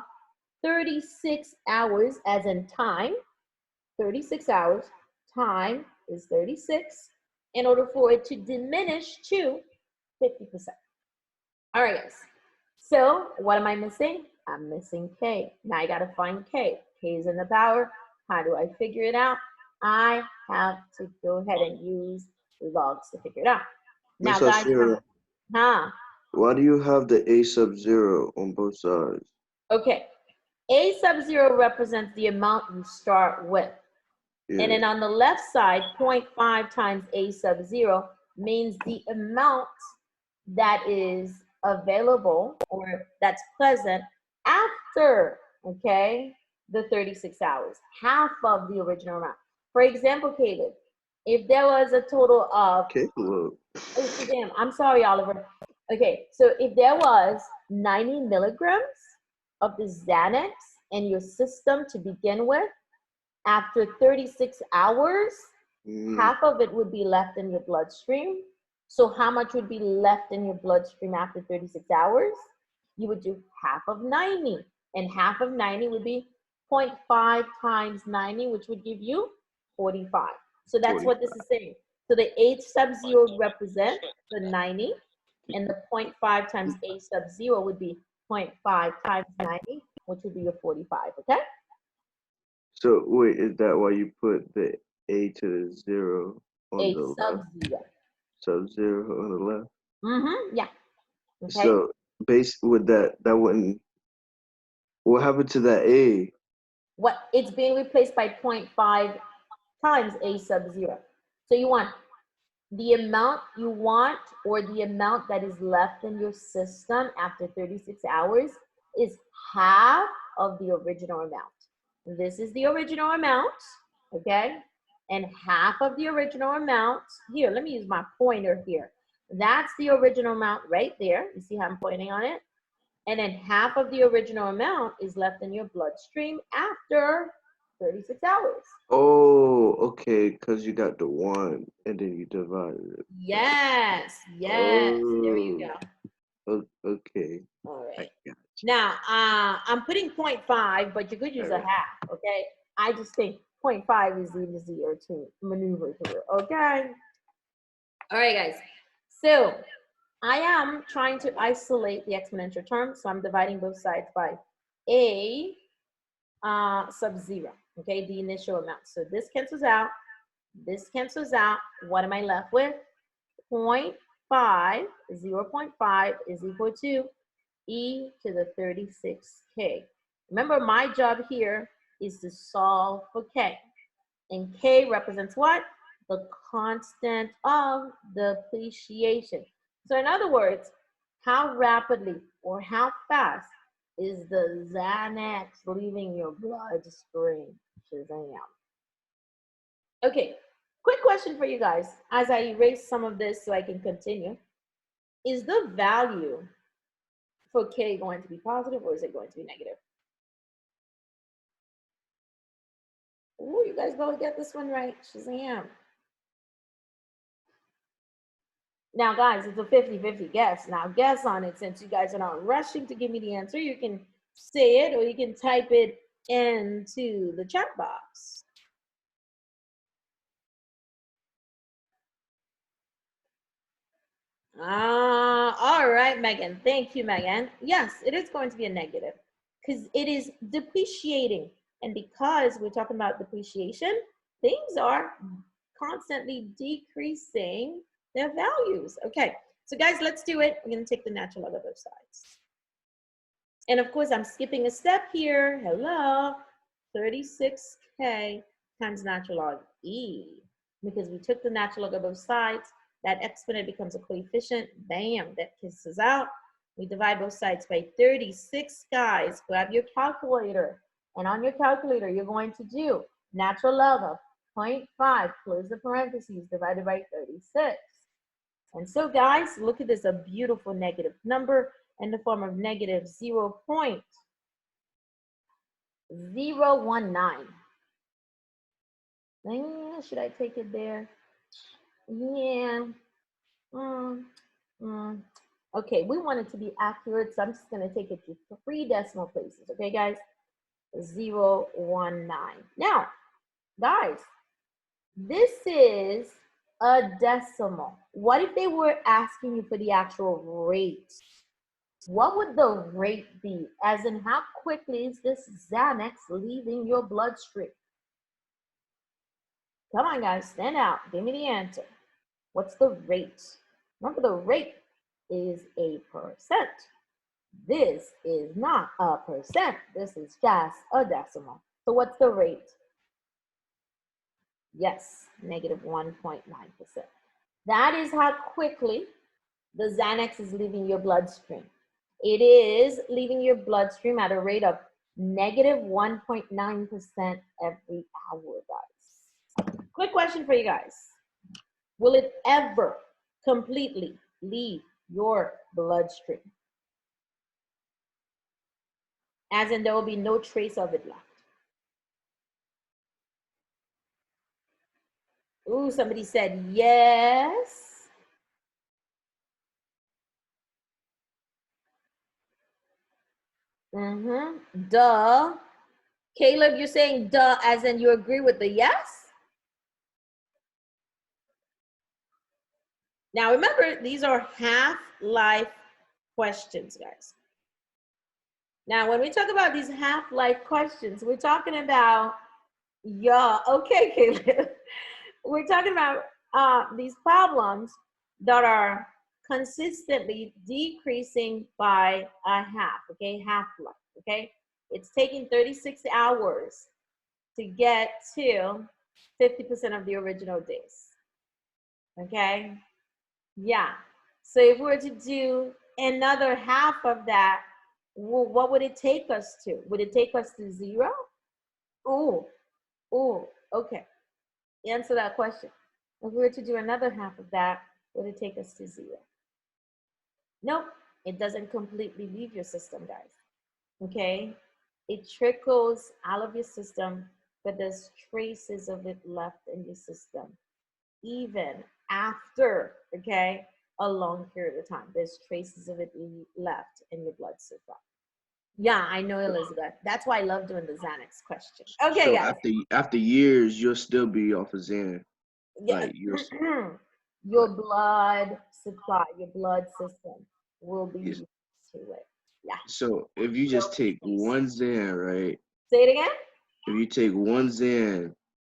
36 hours as in time. 36 hours, time is 36, in order for it to diminish to 50%. All right, guys. So what am I missing? I'm missing K. Now I got to find K. K is in the power. How do I figure it out? I have to go ahead and use logs to figure it out. Now, guys, Why do you have the A sub 0 on both sides? Okay. A sub 0 represents the amount you start with. Yeah. And then on the left side, 0.5 times A sub 0 means the amount that is available or that's present after, okay, the 36 hours, half of the original amount. For example, Caleb, if there was a total of, Caleb. oh, damn, I'm sorry, Oliver. Okay, so if there was 90 milligrams of the Xanax in your system to begin with, after 36 hours, half of it would be left in your bloodstream. So how much would be left in your bloodstream after 36 hours? You would do half of 90, and half of 90 would be 0.5 times 90, which would give you 45. So that's what this is saying. So the H sub 0 represents the 90, and the 0.5 times H sub 0 would be 0.5 times 90, which would be your 45, okay? So wait, is that why you put the A to the 0 on H the sub left? 0. Sub 0 on the left. Mm-hmm, yeah. Okay. So base with that wouldn't. What happened to that A? What it's being replaced by 0.5 times A sub 0. So you want the amount you want, or the amount that is left in your system after 36 hours is half of the original amount. This is the original amount, okay? And half of the original amount, here, let me use my pointer here. That's the original amount right there. You see how I'm pointing on it? And then half of the original amount is left in your bloodstream after 36 hours. Oh, okay, because you got the 1 and then you divided it. Yes, yes, there you go. Okay. All I right. got you. Now, I'm putting 0.5, but you could use a half, okay? I just think 0.5 is easier to maneuver through, okay? All right, guys. So I am trying to isolate the exponential term, so I'm dividing both sides by A sub 0, okay, the initial amount. So this cancels out, this cancels out. What am I left with? 0.5, 0.5 is equal to e to the 36k. Remember, my job here is to solve for k. And k represents what? The constant of depreciation. So in other words, how rapidly or how fast is the Xanax leaving your bloodstream? Shazam. Okay, quick question for you guys as I erase some of this so I can continue. Is the value for k going to be positive, or is it going to be negative? Ooh, you guys both get this one right. Shazam. Now, guys, it's a 50-50 guess. Now, guess on it. Since you guys are not rushing to give me the answer, you can say it or you can type it into the chat box. All right, Megan. Thank you, Megan. Yes, it is going to be a negative because it is depreciating. And because we're talking about depreciation, things are constantly decreasing their values. Okay, so guys, let's do it. We're going to take the natural log of both sides. And of course, I'm skipping a step here. Hello, 36k times natural log e. Because we took the natural log of both sides, that exponent becomes a coefficient. Bam, that kisses out. We divide both sides by 36, guys. Grab your calculator. And on your calculator, you're going to do natural log of 0.5, close the parentheses, divided by 36. And so, guys, look at this, a beautiful negative number in the form of negative 0.019. Should I take it there? Yeah. Okay, we want it to be accurate, so I'm just going to take it to 3 decimal places. Okay, guys? 019. Now, guys, this is a decimal. What if they were asking you for the actual rate? What would the rate be? As in, how quickly is this Xanax leaving your bloodstream? Come on, guys, stand out. Give me the answer. What's the rate? Remember, the rate is a percent. This is not a percent. This is just a decimal. So what's the rate? Yes, negative 1.9%. That is how quickly the Xanax is leaving your bloodstream. It is leaving your bloodstream at a rate of negative 1.9% every hour, guys. Quick question for you guys. Will it ever completely leave your bloodstream? As in there will be no trace of it left. Ooh, somebody said yes. Duh. Caleb, you're saying duh as in you agree with the yes? Now remember, these are half-life questions, guys. Now, when we talk about these half-life questions, we're talking about, yeah, okay, Caleb. We're talking about these problems that are consistently decreasing by a half, okay, half-life, okay? It's taking 36 hours to get to 50% of the original days, okay? Yeah, so if we were to do another half of that, what would it take us to? Would it take us to 0? Ooh, okay. Answer that question. If we were to do another half of that, would it take us to 0? Nope, it doesn't completely leave your system, guys. Okay? It trickles out of your system, but there's traces of it left in your system, even after, okay, a long period of time. There's traces of it left in your blood supply. Yeah, I know, Elizabeth. That's why I love doing the Xanax question. Okay, So guys. after years, you'll still be off of Xanax. Yeah. Like Your blood supply, your blood system will be used to it. Yeah. So if you just take one Xan, right? Say it again. If you take one Xan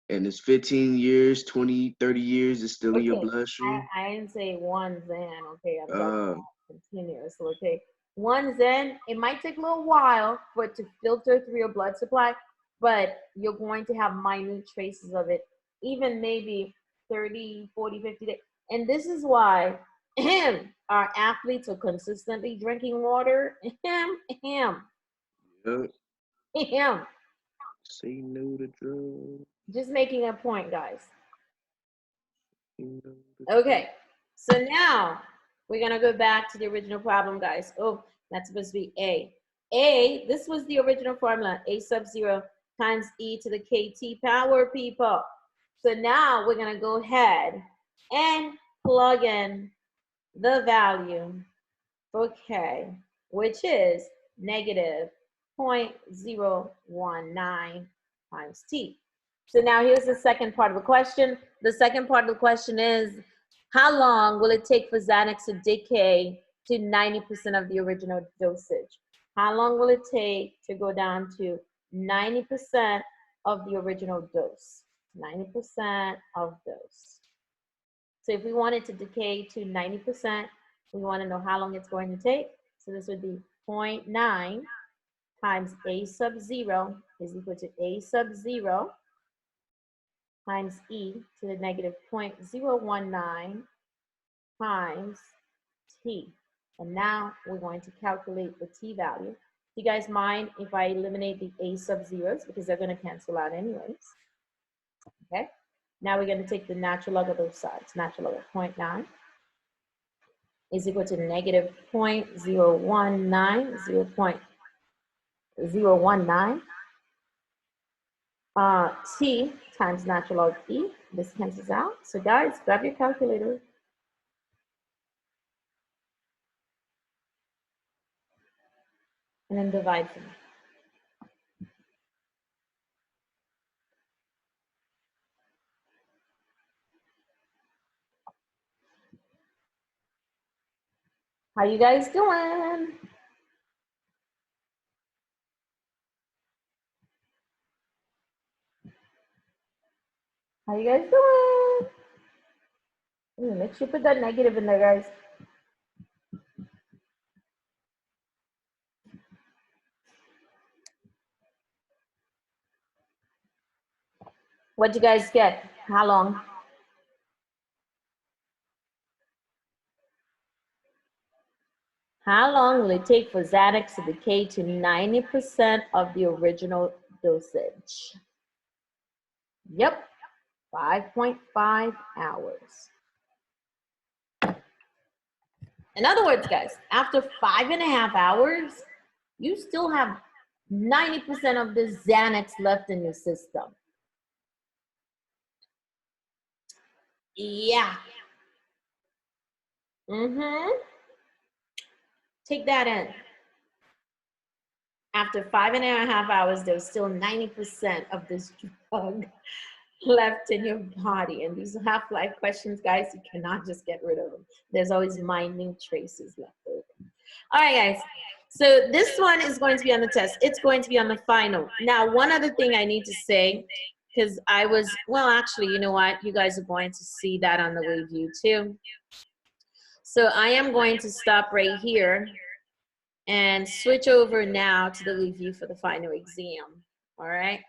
and it's 15 years, 20, 30 years, it's still in your bloodstream. I didn't say one Xan, okay? I'm talking about continuous, okay? One Xan, it might take a little while for it to filter through your blood supply, but you're going to have minute traces of it, even maybe 30, 40, 50 days. And this is why our athletes are consistently drinking water. Yep. Him. Say no to drugs. Just making a point, guys. Okay, so now we're gonna go back to the original problem, guys. Oh, that's supposed to be A. A, this was the original formula, A sub 0 times e to the kt power, people. So now we're gonna go ahead and plug in the value for K, which is negative 0.019 times T. So now here's the second part of the question. The second part of the question is, how long will it take for Xanax to decay to 90% of the original dosage? How long will it take to go down to 90% of the original dose? 90% of dose. So if we want it to decay to 90%, we want to know how long it's going to take. So this would be 0.9 times A sub 0 is equal to A sub 0 times e to the negative 0.019 times t. And now we're going to calculate the t value. Do you guys mind if I eliminate the A sub 0s because they're going to cancel out anyways? Okay. Now we're going to take the natural log of both sides. Natural log of 0.9 is equal to negative 0.019, 0.019 t times natural log e. This cancels out. So guys, grab your calculator. And then divide for me. How you guys doing? How you guys doing? Make sure you put that negative in there, guys. What'd you guys get? How long? How long will it take for Xanax to decay to 90% of the original dosage? Yep, 5.5 hours. In other words, guys, after 5.5 hours, you still have 90% of the Xanax left in your system. Yeah. Take that in. After 5.5 hours, there's still 90% of this drug left in your body. And these half-life questions, guys, you cannot just get rid of them. There's always minute traces left over. All right, guys. So this one is going to be on the test. It's going to be on the final. Now, one other thing I need to say, because I was, well, actually, you know what? You guys are going to see that on the review too. So I am going to stop right here and switch over now to the review for the final exam. All right.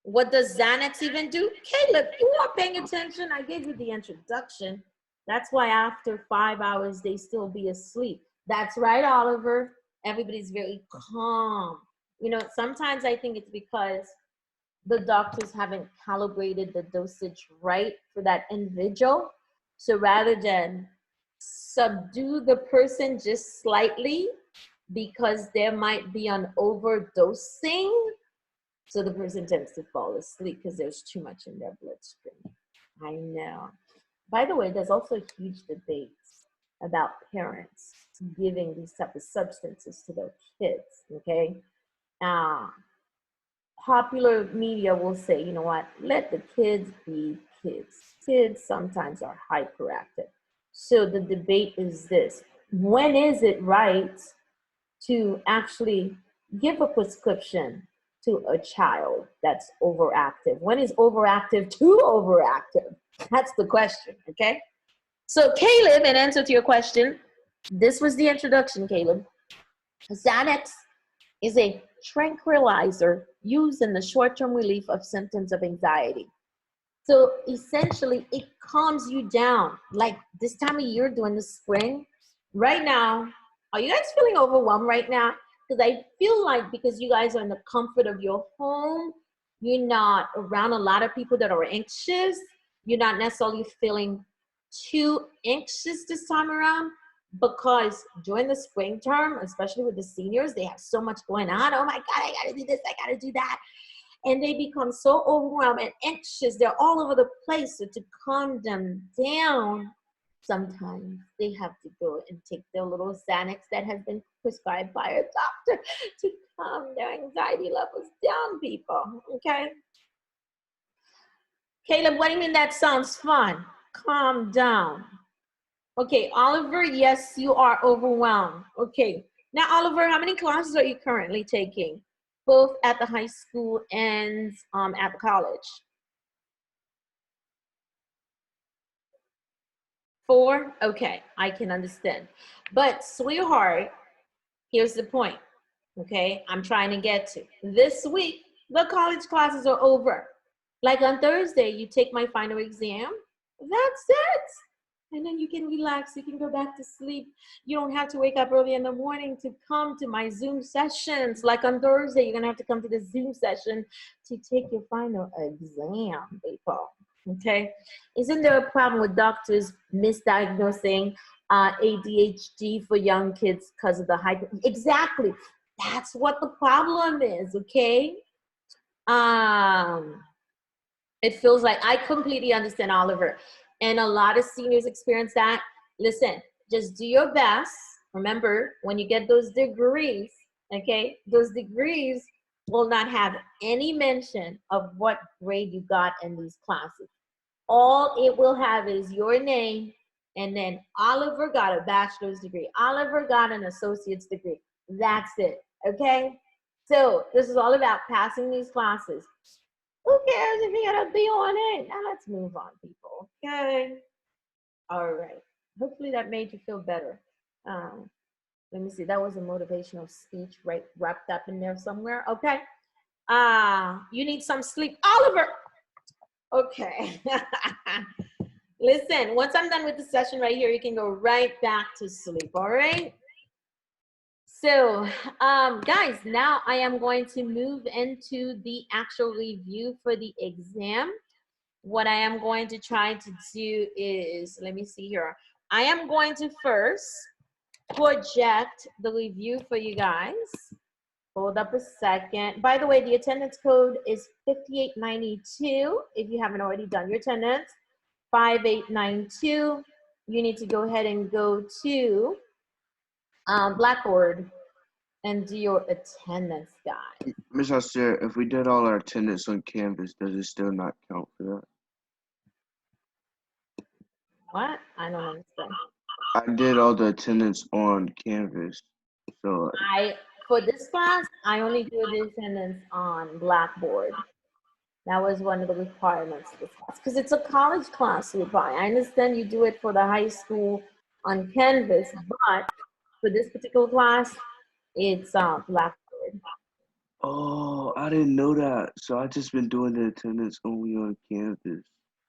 What does Xanax even do? Caleb, you are paying attention. I gave you the introduction. That's why after 5 hours, they still be asleep. That's right, Oliver. Everybody's very calm. You know, sometimes I think it's because the doctors haven't calibrated the dosage right for that individual. So rather than subdue the person just slightly because there might be an overdosing, so the person tends to fall asleep because there's too much in their bloodstream. I know. By the way, there's also huge debates about parents giving these type of substances to their kids, okay? Popular media will say, you know what, let the kids be kids. Kids sometimes are hyperactive. So the debate is this: when is it right to actually give a prescription to a child that's overactive? When is overactive too overactive? That's the question, okay? So Caleb, in answer to your question, this was the introduction, Caleb. Xanax is a tranquilizer used in the short-term relief of symptoms of anxiety. So essentially, it calms you down. Like this time of year during the spring, right now, are you guys feeling overwhelmed right now? Because I feel like because you guys are in the comfort of your home, you're not around a lot of people that are anxious. You're not necessarily feeling too anxious this time around, because during the spring term, especially with the seniors, they have so much going on. Oh my God, I gotta do this, I gotta do that. And they become so overwhelmed and anxious. They're all over the place. So to calm them down, sometimes they have to go and take their little Xanax that has been prescribed by a doctor to calm their anxiety levels down, people, okay? Caleb, what do you mean that sounds fun? Calm down. Okay, Oliver, yes, you are overwhelmed. Okay, now Oliver, how many classes are you currently taking? Both at the high school and at the college? 4? Okay, I can understand. But sweetheart, here's the point, okay? I'm trying to get to. This week, the college classes are over. Like on Thursday, you take my final exam. That's it. And then you can relax, you can go back to sleep. You don't have to wake up early in the morning to come to my Zoom sessions. Like on Thursday, you're gonna have to come to the Zoom session to take your final exam, people, okay? Isn't there a problem with doctors misdiagnosing ADHD for young kids because of the hyper? Exactly, that's what the problem is, okay? It feels like, I completely understand, Oliver. And a lot of seniors experience that. Listen, just do your best. Remember, when you get those degrees, okay, those degrees will not have any mention of what grade you got in these classes. All it will have is your name, and then Oliver got a bachelor's degree. Oliver got an associate's degree. That's it, okay? So this is all about passing these classes. Who cares if you gotta be on it? Now let's move on, people. Okay. All right. Hopefully that made you feel better. Let me see. That was a motivational speech, right? Wrapped up in there somewhere. Okay. You need some sleep. Oliver! Okay. Listen, once I'm done with the session right here, you can go right back to sleep, all right? So, guys, now I am going to move into the actual review for the exam. What I am going to try to do is, let me see here. I am going to first project the review for you guys. Hold up a second. By the way, the attendance code is 5892. If you haven't already done your attendance, 5892. You need to go ahead and go to Blackboard and do your attendance, guys. Miss Asir, if we did all our attendance on Canvas, does it still not count for that? What? I don't understand. I did all the attendance on Canvas, so For this class, I only do the attendance on Blackboard. That was one of the requirements of this class because it's a college class, Rupai. I understand you do it for the high school on Canvas, but for this particular class, it's Blackboard. oh, I didn't know that. So I just been doing the attendance only on Canvas.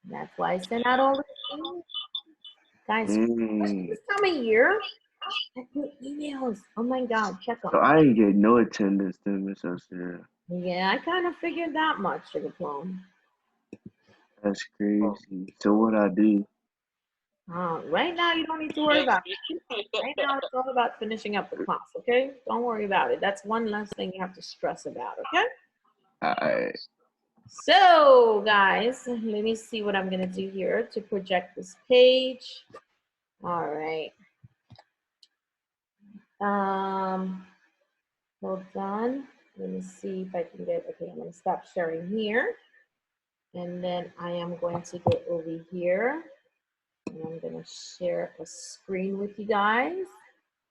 That's why I sent out all the emails. Guys, Dang. this time of year, I get emails. Oh my God, check So them. I didn't get no attendance then, Miss Asir. Yeah, I kind of figured that much, Sugar Plum. That's crazy. So what I do? Right now, you don't need to worry about it. Right now, it's all about finishing up the class, okay? Don't worry about it. That's one less thing you have to stress about, okay? So, guys, let me see what I'm going to do here to project this page. All right. Hold on. Let me see if I can get, okay, I'm going to stop sharing here. And then I am going to go over here. And I'm going to share a screen with you guys.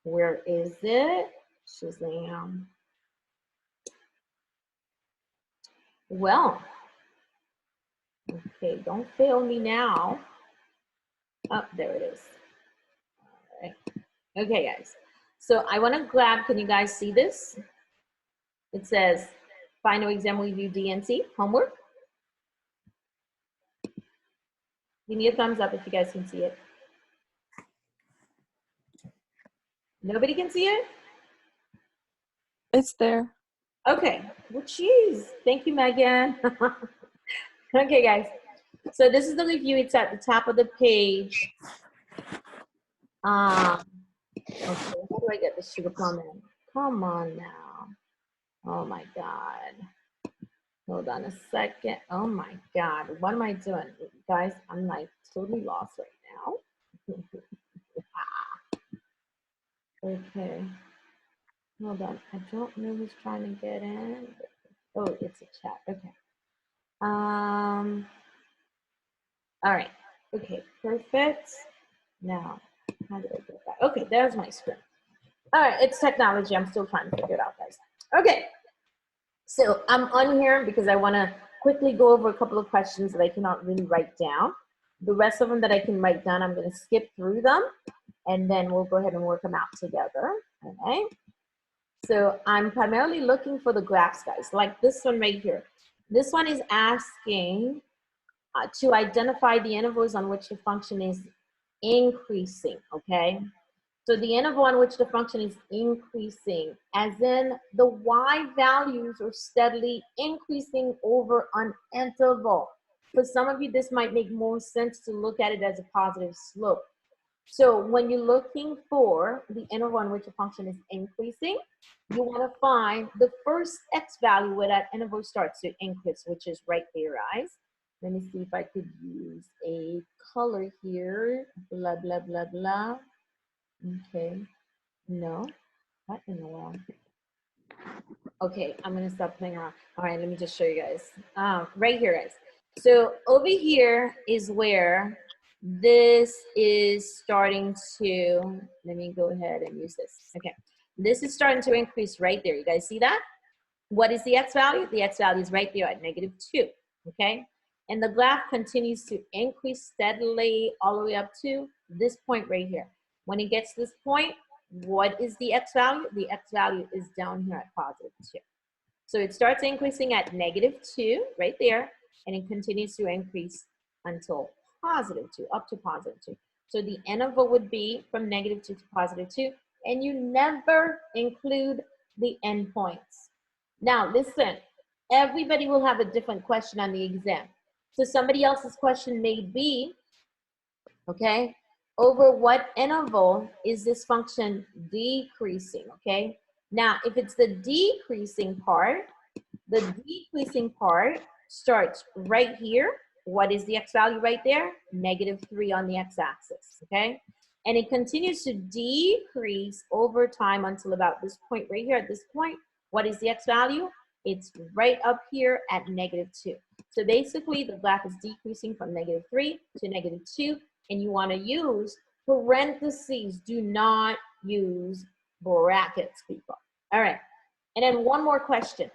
Where is it? Shazam. Well, okay, don't fail me now. Oh, there it is. All right. Okay, guys. So I want to grab, can you guys see this? It says Final Exam Review DNC, homework. Give me a thumbs up if you guys can see it. Nobody can see it? It's there. Okay, well, geez. Thank you, Megan. Okay, guys. So this is the review. It's at the top of the page. Okay, how do I get the sugar plum in? Come on now. Oh my God. Hold on a second. Oh my God. What am I doing? Guys, I'm like totally lost right now. Okay. Hold on. I don't know who's trying to get in. Oh, it's a chat. Okay. All right. Okay, perfect. Now, how do I get that? Okay, there's my screen. All right, it's technology. I'm still trying to figure it out, guys. Okay. So I'm on here because I want to quickly go over a couple of questions that I cannot really write down. The rest of them that I can write down, I'm going to skip through them, and then we'll go ahead and work them out together. Okay. So I'm primarily looking for the graphs, guys, like this one right here. This one is asking to identify the intervals on which the function is increasing, okay? So the interval on which the function is increasing, as in the y values are steadily increasing over an interval. For some of you, this might make more sense to look at it as a positive slope. So when you're looking for the interval on which a function is increasing, you want to find the first x value where that interval starts to increase, which is right there, guys. Let me see if I could use a color here. Blah, blah, blah, blah. Okay. No. What in the world? Okay, I'm going to stop playing around. All right, let me just show you guys. Right here, guys. So over here is where this is starting to, let me go ahead and use this. Okay, this is starting to increase right there. You guys see that? What is the x value? The x value is right there at -2, okay? And the graph continues to increase steadily all the way up to this point right here. When it gets to this point, what is the x value? The x value is down here at +2. So it starts increasing at -2 right there, and it continues to increase until +2, up to +2. So the interval would be from -2 to +2, and you never include the endpoints. Now listen, everybody will have a different question on the exam. So somebody else's question may be, okay, over what interval is this function decreasing, okay? Now, if it's the decreasing part starts right here. What is the x value right there? -3 on the x-axis, okay? And it continues to decrease over time until about this point right here. At this point, what is the x value? It's right up here at -2. So basically, the graph is decreasing from -3 to -2, and you want to use parentheses. Do not use brackets, people. All right. And then one more question,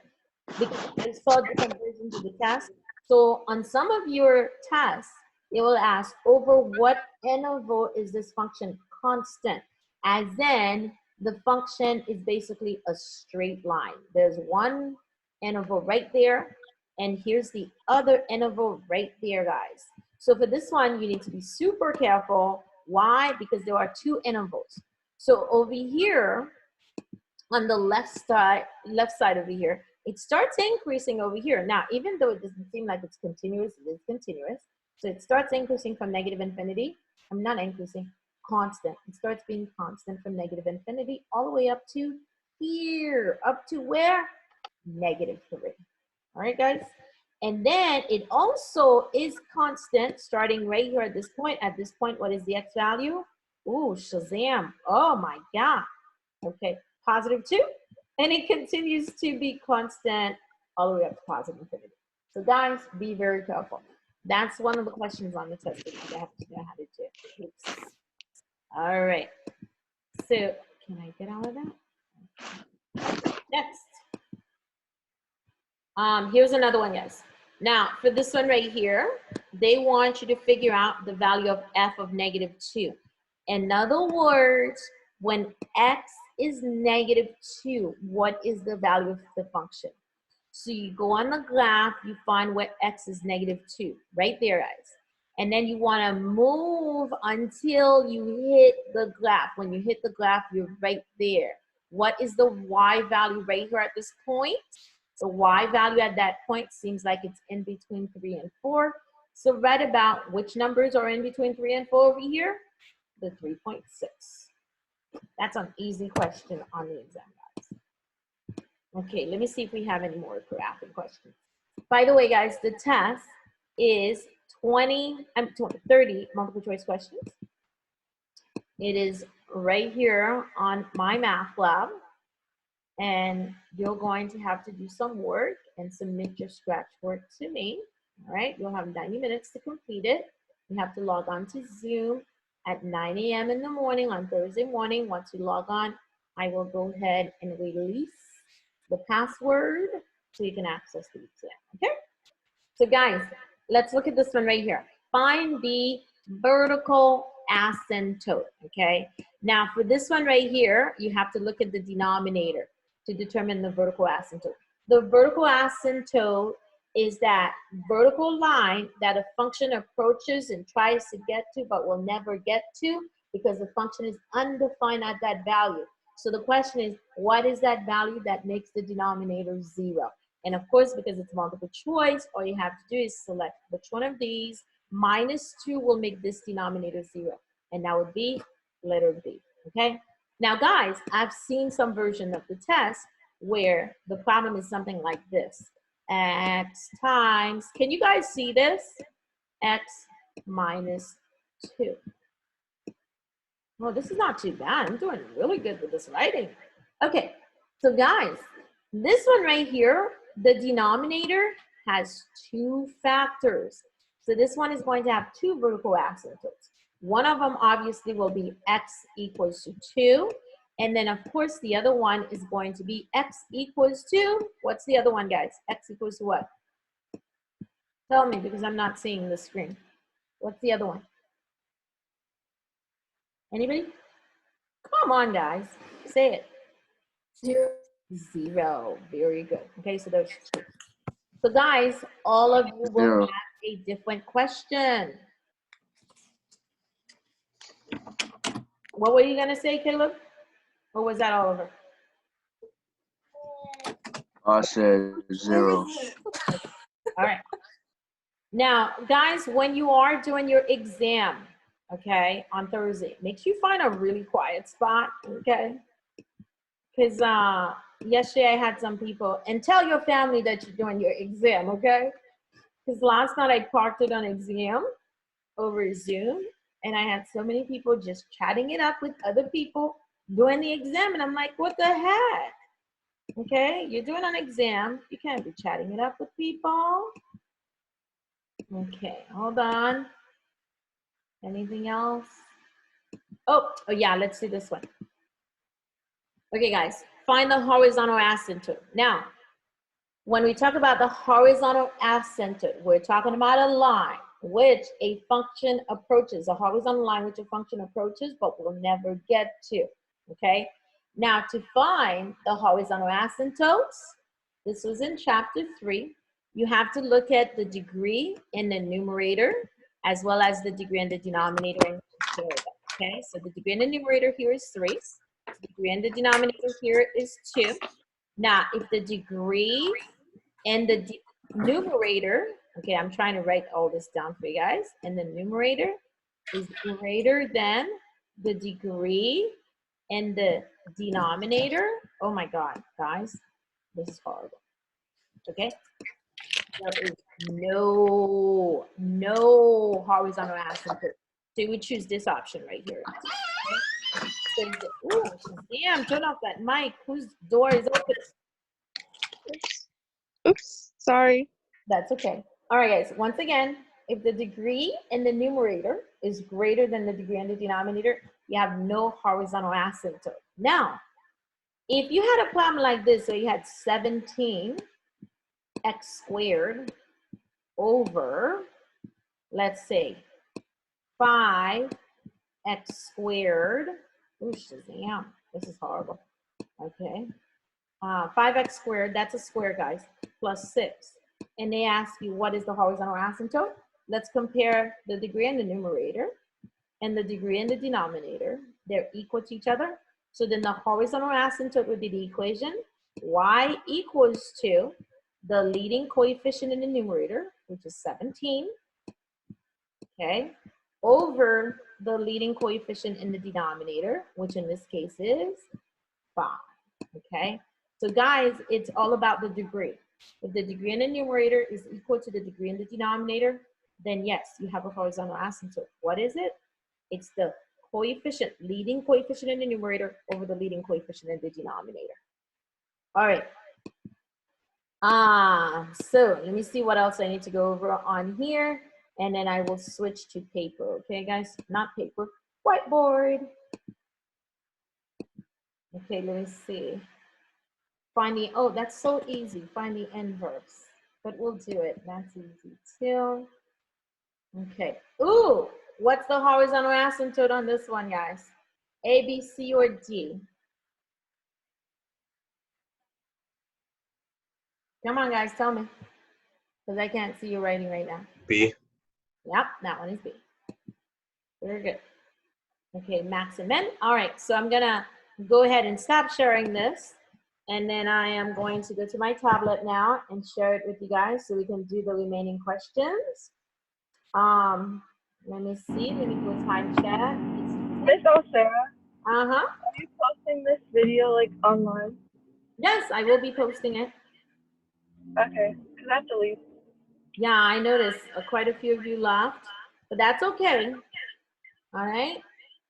because there's 4 different versions of the test. So on some of your tests, it will ask, over what interval is this function constant? As in, the function is basically a straight line. There's one interval right there, and here's the other interval right there, guys. So for this one, you need to be super careful. Why? Because there are 2 intervals. So over here, on the left side over here, it starts increasing over here. Now, even though it doesn't seem like it's continuous, it is continuous. So it starts increasing from -infinity. I'm not increasing, constant. It starts being constant from -infinity all the way up to here. Up to where? -3. All right, guys? And then it also is constant starting right here at this point. At this point, what is the x value? Ooh, Shazam. Oh my God. Okay, +2. And it continues to be constant all the way up to +infinity. So guys, be very careful. That's one of the questions on the test that you have to know how to do. Oops. All right. So can I get out of that? Next. Here's another one, guys. Now, for this one right here, they want you to figure out the value of f of -2. In other words, when x is -2, what is the value of the function? So you go on the graph, you find where x is -2, right there, guys. And then you want to move until you hit the graph. When you hit the graph, you're right there. What is the y value right here at this point? The y value at that point seems like it's in between 3 and 4. So right about which numbers are in between 3 and 4 over here? The 3.6. That's an easy question on the exam, guys. Okay, let me see if we have any more graphing questions. By the way, guys, the test is 30 multiple choice questions. It is right here on my math lab. And you're going to have to do some work and submit your scratch work to me. All right, you'll have 90 minutes to complete it. You have to log on to Zoom at 9 a.m. in the morning on Thursday morning. Once you log on, I will go ahead and release the password so you can access the exam, okay? So guys, let's look at this one right here. Find the vertical asymptote, okay? Now for this one right here, you have to look at the denominator to determine the vertical asymptote. The vertical asymptote is that vertical line that a function approaches and tries to get to but will never get to because the function is undefined at that value. So the question is, what is that value that makes the denominator 0? And of course, because it's multiple choice, all you have to do is select which one of these. -2 will make this denominator 0. And that would be letter B, okay? Now, guys, I've seen some version of the test where the problem is something like this. X times, can you guys see this? X minus 2. Well, this is not too bad. I'm doing really good with this writing. Okay, so guys, this one right here, the denominator has 2 factors. So this one is going to have 2 vertical asymptotes. One of them obviously will be x equals to 2. And then of course the other one is going to be x equals to, what's the other one, guys? X equals to what? Tell me, because I'm not seeing the screen. What's the other one? Anybody? Come on, guys. Say it. 0. 0. Very good. Okay, so there's 2. So guys, all of you will 0. have a different question. What were you gonna say, Caleb? Or was that Oliver? I said 0. All right. Now, guys, when you are doing your exam, okay, on Thursday, make sure you find a really quiet spot, okay? Because yesterday I had some people, and tell your family that you're doing your exam, okay? Because last night I parked it on exam over Zoom, and I had so many people just chatting it up with other people doing the exam, and I'm like, what the heck? Okay, you're doing an exam, you can't be chatting it up with people. Okay, hold on. Anything else? Oh yeah, let's do this one. Okay, guys, find the horizontal asymptote. Now, when we talk about the horizontal asymptote, we're talking about a line which a function approaches, a horizontal line which a function approaches, but will never get to, okay? Now, to find the horizontal asymptotes, this was in chapter 3, you have to look at the degree in the numerator as well as the degree in the denominator and compare them, okay? So the degree in the numerator here is 3. The degree in the denominator here is 2. Now, if the degree and the numerator, okay, I'm trying to write all this down for you guys, and the numerator is greater than the degree and the denominator. Oh my God, guys, this is horrible, okay? There is no horizontal asymptote. So we choose this option right here. Okay? So, ooh, damn, turn off that mic. Whose door is open? Oops, sorry. That's okay. All right, guys, once again, if the degree in the numerator is greater than the degree in the denominator, you have no horizontal asymptote. Now, if you had a problem like this, so you had 17x squared over, let's say, 5x squared. Ooh, shazam, this is horrible. Okay. 5x squared, that's a square, guys, plus 6. And they ask you, what is the horizontal asymptote? Let's compare the degree in the numerator and the degree in the denominator. They're equal to each other. So then the horizontal asymptote would be the equation y equals to the leading coefficient in the numerator, which is 17, okay, over the leading coefficient in the denominator, which in this case is 5, okay? So guys, it's all about the degree. If the degree in the numerator is equal to the degree in the denominator, then yes, you have a horizontal asymptote. What is it? It's the coefficient, leading coefficient in the numerator over the leading coefficient in the denominator. All right. So let me see what else I need to go over on here, and then I will switch to paper. Okay, guys, not paper, whiteboard. Okay, let me see. Find the, oh, that's so easy. Find the inverse, but we'll do it. That's easy too. Okay. Ooh, what's the horizontal asymptote on this one, guys? A, B, C, or D? Come on, guys, tell me, because I can't see you writing right now. B. Yep, that one is B. Very good. Okay, max and min. All right, so I'm gonna go ahead and stop sharing this, and then I am going to go to my tablet now and share it with you guys so we can do the remaining questions. Let me see. Let me go time chat. Miss Sarah, Uh-huh. are you posting this video like online? Yes, I will be posting it. Okay, because I have to leave. Yeah, I noticed quite a few of you left, but that's okay. All right.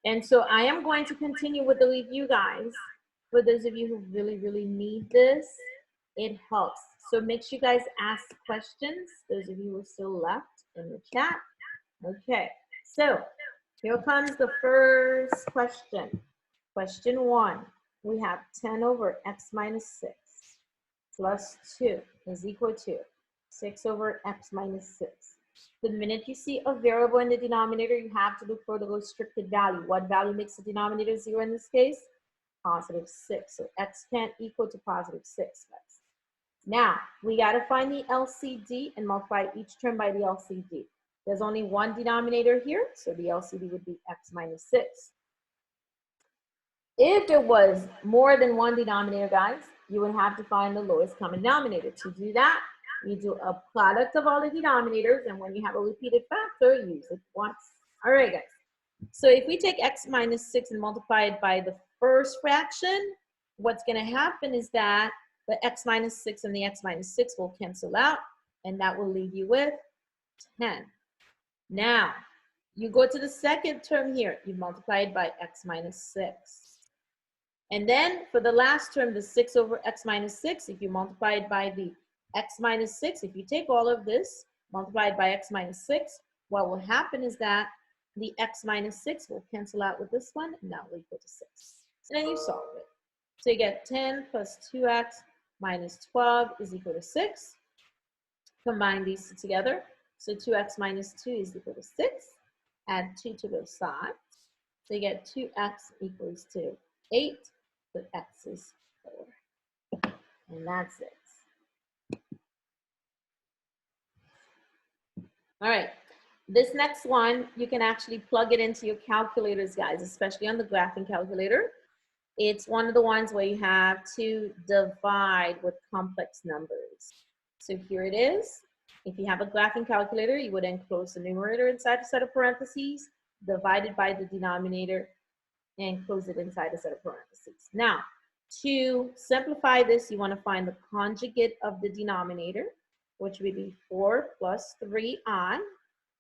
And so I am going to continue with the review, guys. For those of you who really, really need this, it helps. So make sure you guys ask questions. Those of you who are still left in the chat. Okay. So here comes the first question. Question 1. We have 10 over x minus 6 plus 2 is equal to 6 over x minus 6. The minute you see a variable in the denominator, you have to look for the restricted value. What value makes the denominator 0 in this case? positive 6. So x can't equal to positive 6, guys. Now, we got to find the LCD and multiply each term by the LCD. There's only one denominator here, so the LCD would be x minus 6. If there was more than one denominator, guys, you would have to find the lowest common denominator. To do that, you do a product of all the denominators, and when you have a repeated factor, use it once. All right, guys. So if we take x minus 6 and multiply it by the first fraction, what's going to happen is that the x minus 6 and the x minus 6 will cancel out, and that will leave you with 10. Now, you go to the second term here. You multiply it by x minus 6. And then for the last term, the 6 over x minus 6, if you multiply it by the x minus 6, if you take all of this, multiply it by x minus 6, what will happen is that the x minus 6 will cancel out with this one, and that will equal to 6. And then you solve it. So you get 10 plus 2x minus 12 is equal to 6. Combine these two together. So 2x minus 2 is equal to 6. Add 2 to both sides. So you get 2x equals to 8. So x is 4. And that's it. All right. This next one, you can actually plug it into your calculators, guys, especially on the graphing calculator. It's one of the ones where you have to divide with complex numbers. So here it is. If you have a graphing calculator, you would enclose the numerator inside a set of parentheses, divide it by the denominator, and close it inside a set of parentheses. Now, to simplify this, you want to find the conjugate of the denominator, which would be 4 plus 3i,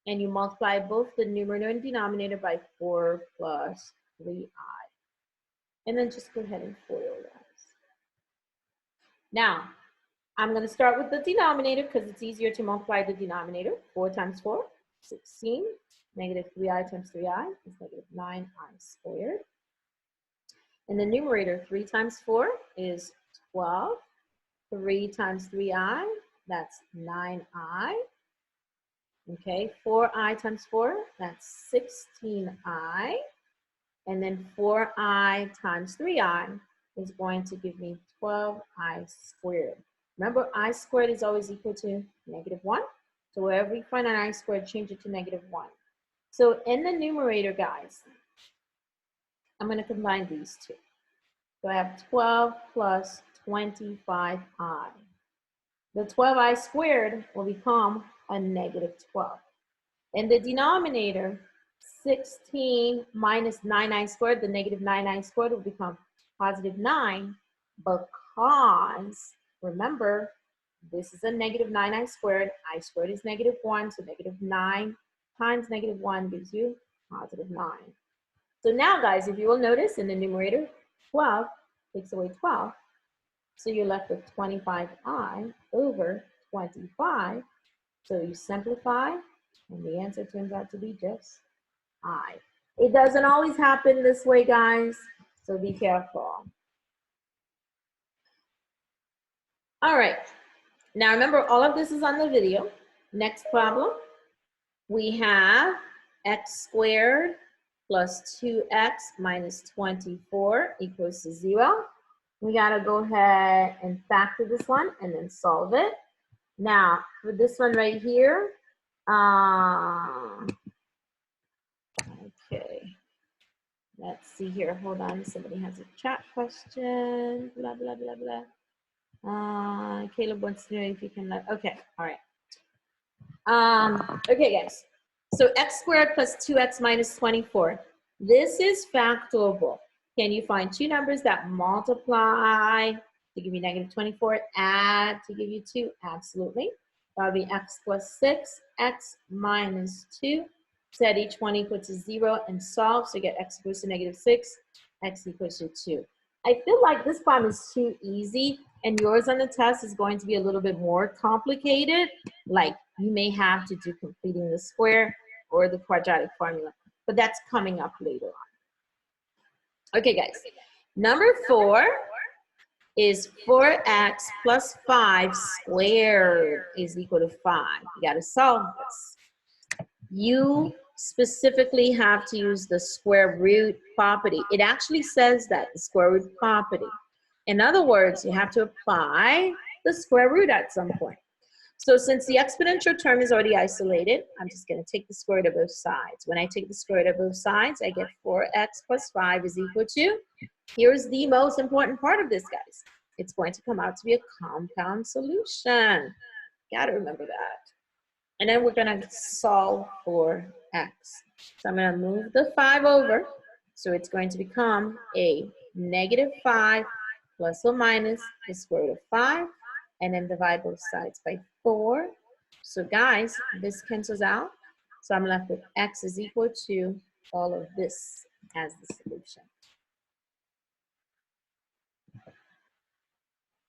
and you multiply both the numerator and denominator by 4 plus 3i. And then just go ahead and FOIL that. Now, I'm going to start with the denominator because it's easier to multiply the denominator. 4 times 4, 16. Negative 3i times 3i is negative 9i squared. And the numerator, 3 times 4 is 12. 3 times 3i, that's 9i. Okay, 4i times 4, that's 16i. And then 4i times 3i is going to give me 12i squared. Remember, I squared is always equal to negative 1. So wherever you find an I squared, change it to negative 1. So in the numerator, guys, I'm going to combine these two. So I have 12 plus 25i. The 12i squared will become a negative 12. In the denominator, 16 minus 9i squared, the negative 9i squared will become positive 9 because, remember, this is a negative 9i squared. I squared is negative 1, so negative 9 times negative 1 gives you positive 9. So now, guys, if you will notice in the numerator, 12 takes away 12. So you're left with 25i over 25. So you simplify, and the answer turns out to be just I. It doesn't always happen this way, guys, so be careful. All right. Now remember, all of this is on the video. Next problem, we have x squared plus 2x minus 24 equals to 0. We got to go ahead and factor this one and then solve it. Now, for this one right here, okay, let's see here. Hold on, somebody has a chat question. Blah, blah, blah, blah. Caleb wants to know if you can, okay, all right. Okay, guys. So x squared plus 2x minus 24. This is factorable. Can you find two numbers that multiply to give you negative 24, add to give you 2? Absolutely. That would be x plus 6, x minus 2. Set each one equal to 0 and solve. So you get x equals to negative 6, x equals to 2. I feel like this problem is too easy, and yours on the test is going to be a little bit more complicated. Like you may have to do completing the square or the quadratic formula, but that's coming up later on. Okay, guys. Number 4 is 4x plus 5 squared is equal to 5. You got to solve this. You specifically have to use the square root property. It actually says that, the square root property. In other words, you have to apply the square root at some point. So since the exponential term is already isolated, I'm just going to take the square root of both sides. When I take the square root of both sides, I get 4x plus 5 is equal to, here's the most important part of this, guys. It's going to come out to be a compound solution. Got to remember that. And then we're going to solve for x. So I'm going to move the 5 over. So it's going to become a negative 5 plus or minus the square root of 5. And then divide both sides by 4. So guys, this cancels out. So I'm left with x is equal to all of this as the solution.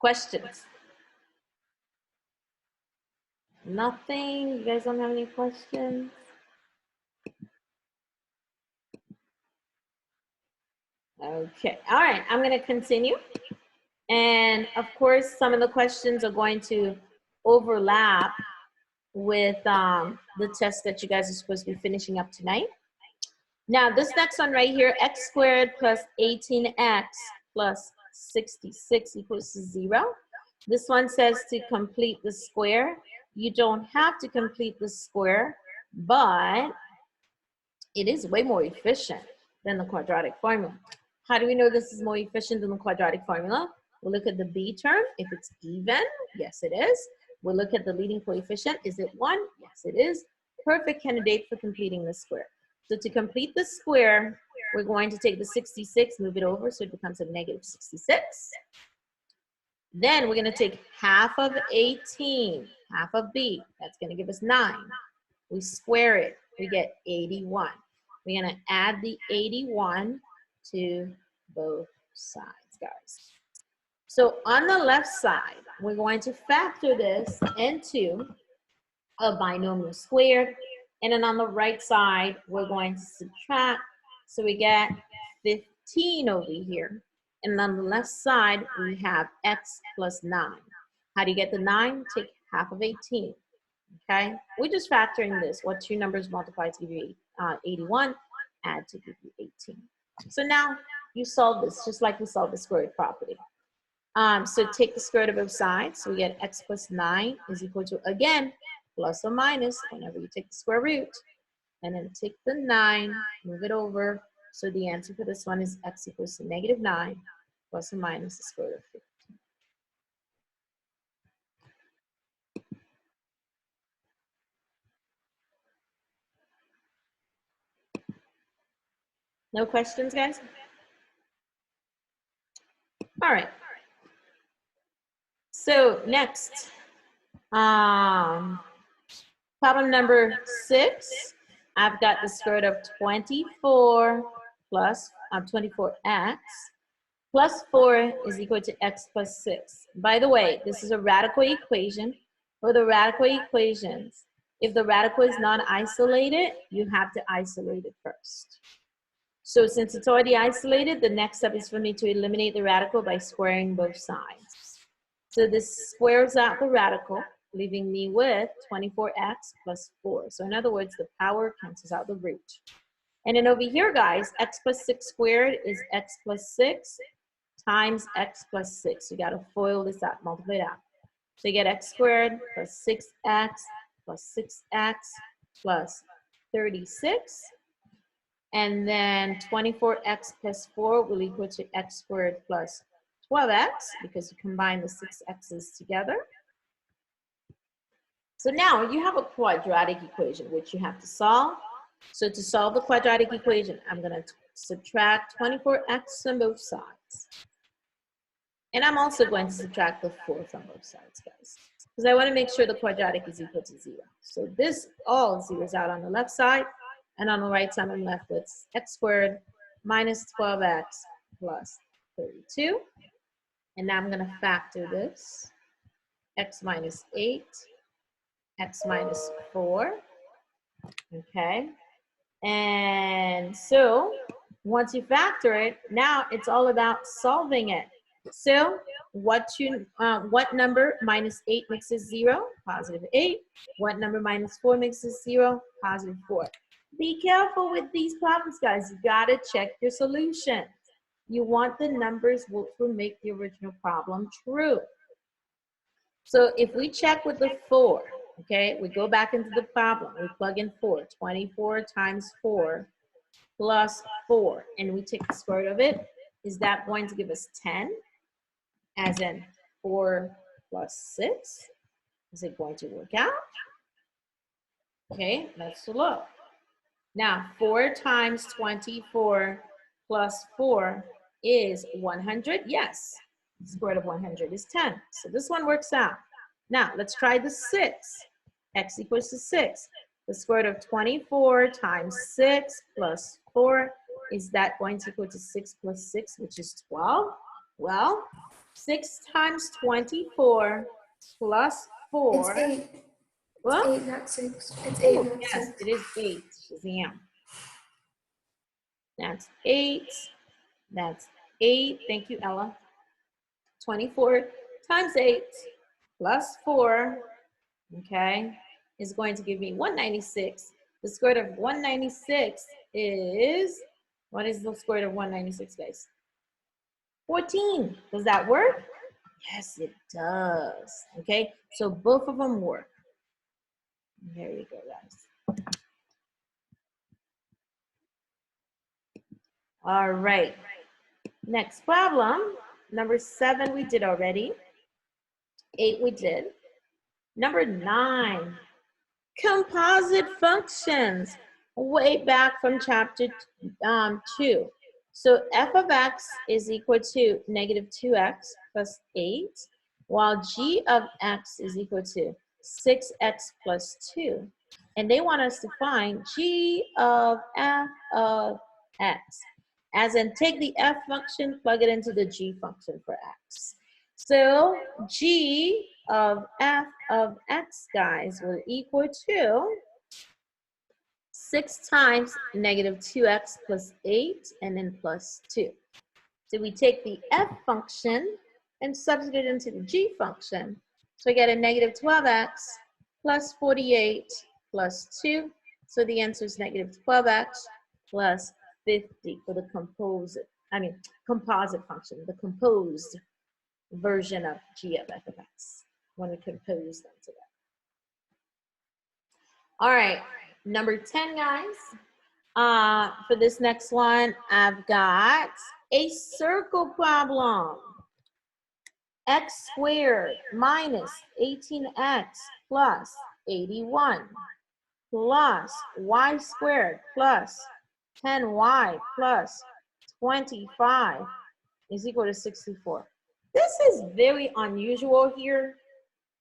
Questions? Nothing? You guys don't have any questions? Okay, all right, I'm gonna continue. And of course, some of the questions are going to overlap with the test that you guys are supposed to be finishing up tonight. Now, this next one right here, x squared plus 18x plus 66 equals to 0. This one says to complete the square. You don't have to complete the square, but it is way more efficient than the quadratic formula. How do we know this is more efficient than the quadratic formula? We'll look at the b term. If it's even, yes it is. We'll look at the leading coefficient. Is it 1? Yes it is. Perfect candidate for completing the square. So to complete the square, we're going to take the 66, move it over so it becomes a negative 66. Then we're going to take half of 18, half of b. That's going to give us 9. We square it. We get 81. We're going to add the 81 to both sides, guys. So on the left side, we're going to factor this into a binomial squared. And then on the right side, we're going to subtract. So we get 15 over here. And on the left side, we have x plus 9. How do you get the 9? Take half of 18. Okay? We're just factoring this. What two numbers multiply to give you 81? Add to give you 18. So now you solve this just like we solved the square root property. So take the square root of both sides. So we get x plus 9 is equal to, again, plus or minus whenever you take the square root. And then take the 9, move it over. So the answer for this one is x equals to negative 9 plus or minus the square root of 15. No questions, guys? All right. So next, problem number 6. I've got the square root of 24 plus 24x plus 4 is equal to x plus 6. By the way, this is a radical equation. For the radical equations, if the radical is not isolated, you have to isolate it first. So since it's already isolated, the next step is for me to eliminate the radical by squaring both sides. So this squares out the radical, leaving me with 24x plus 4. So in other words, the power cancels out the root. And then over here, guys, x plus 6 squared is x plus 6 times x plus 6. You got to FOIL this out, multiply it out. So you get x squared plus 6x plus 6x plus 36. And then 24x plus 4 will equal to x squared plus 12x because you combine the 6 x's together. So now you have a quadratic equation which you have to solve. So to solve the quadratic equation, I'm going to subtract 24x on both sides. And I'm also going to subtract the 4 from both sides, guys, because I want to make sure the quadratic is equal to 0. So this all zeroes out on the left side. And on the right side, I'm left with x squared minus 12x plus 32. And now I'm going to factor this. X minus 8, x minus 4. Okay. And so once you factor it, now it's all about solving it. So what number minus 8 makes it 0? Positive 8. What number minus 4 makes it 0? Positive 4. Be careful with these problems, guys. You gotta check your solutions. You want the numbers which will make the original problem true. So if we check with the 4, okay, we go back into the problem. We plug in 4. 24 times 4 plus 4, and we take the square root of it. Is that going to give us 10? As in 4 plus 6? Is it going to work out? Okay, let's look. Now, 4 times 24 plus 4 is 100. Yes, the square root of 100 is 10. So this one works out. Now, let's try the 6. X equals to 6. The square root of 24 times 6 plus 4, is that going to equal to 6 plus 6, which is 12? Well, 6 times 24 plus 4. It's 8. Well, It's 8, not 6. It's 8, oh, not yes, 6. it is 8. Shazam. That's 8. That's 8. Thank you, Ella. 24 times 8 plus 4, okay, is going to give me 196. The square root of 196 is, what is the square root of 196, guys? 14. Does that work? Yes, it does. Okay, so both of them work. There you go, guys. All right. Next problem. Number 7 we did already. 8 we did. Number 9. Composite functions. Way back from chapter 2. So f of x is equal to negative 2x plus 8, while g of x is equal to 6x plus 2. And they want us to find g of f of x. As in, take the f function, plug it into the g function for x. So g of f of x, guys, will equal to 6 times negative 2x plus 8, and then plus 2. So we take the f function and substitute it into the g function. So we get a negative 12x plus 48 plus 2. So the answer is negative 12x plus 50 for the composite function, the composed version of g of f of x when we compose them together. All right, number 10, guys. For this next one, I've got a circle problem. X squared minus 18x plus 81 plus y squared plus 10y plus 25 is equal to 64. This is very unusual here.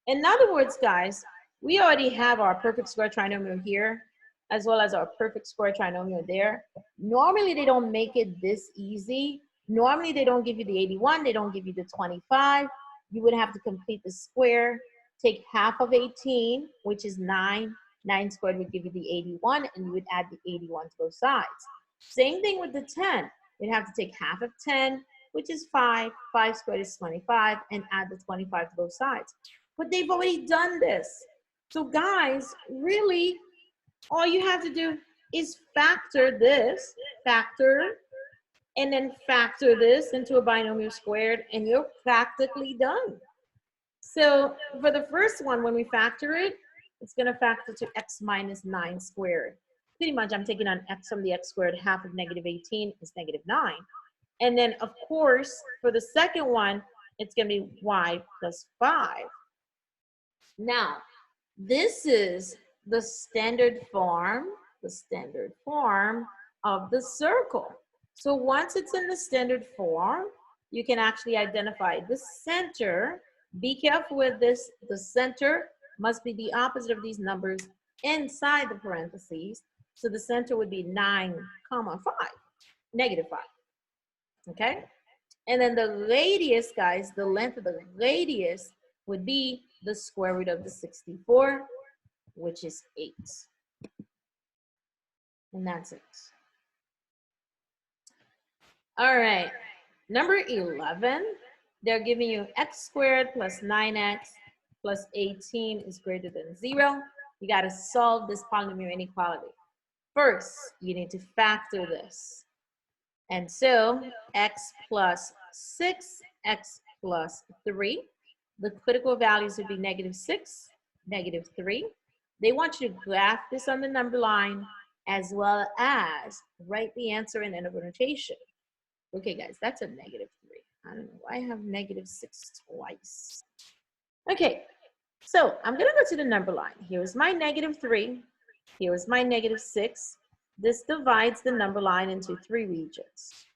In other words, guys, we already have our perfect square trinomial here, as well as our perfect square trinomial there. Normally, they don't make it this easy. Normally, they don't give you the 81. They don't give you the 25. You would have to complete the square, take half of 18, which is 9. 9 squared would give you the 81, and you would add the 81 to both sides. Same thing with the 10. You'd have to take half of 10, which is 5. 5 squared is 25, and add the 25 to both sides. But they've already done this. So guys, really, all you have to do is factor this, and then factor this into a binomial squared, and you're practically done. So for the first one, when we factor it, it's going to factor to x minus 9 squared. Pretty much, I'm taking on x from the x squared. Half of negative 18 is negative 9. And then, of course, for the second one, it's going to be y plus 5. Now, this is the standard form of the circle. So once it's in the standard form, you can actually identify the center. Be careful with this. The center must be the opposite of these numbers inside the parentheses. So the center would be 9, 5, negative 5. Okay? And then the radius, guys, the length of the radius would be the square root of the 64, which is 8. And that's it. All right, number 11, they're giving you x squared plus 9x plus 18 is greater than 0. You got to solve this polynomial inequality. First, you need to factor this. And so x plus 6, x plus 3. The critical values would be -6, -3. They want you to graph this on the number line as well as write the answer in interval notation. Okay, guys, that's a -3. I don't know why I have -6 twice. Okay, so I'm going to go to the number line. Here's my -3. Here's my -6. This divides the number line into 3 regions.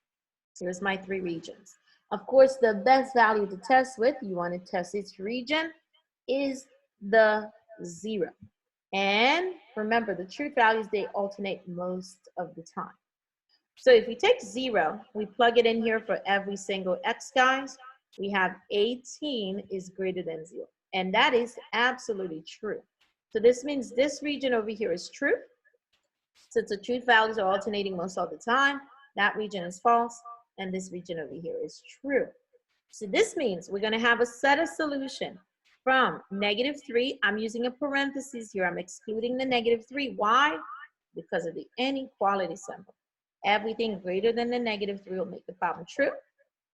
Here's my 3 regions. Of course, the best value to test with, you want to test each region, is the 0. And remember, the truth values, they alternate most of the time. So if we take 0, we plug it in here for every single x, guys. We have 18 is greater than 0. And that is absolutely true. So this means this region over here is true. Since the truth values are alternating most of the time, that region is false, and this region over here is true. So this means we're going to have a set of solution from -3. I'm using a parenthesis here. I'm excluding the -3. Why? Because of the inequality symbol. Everything greater than the -3 will make the problem true.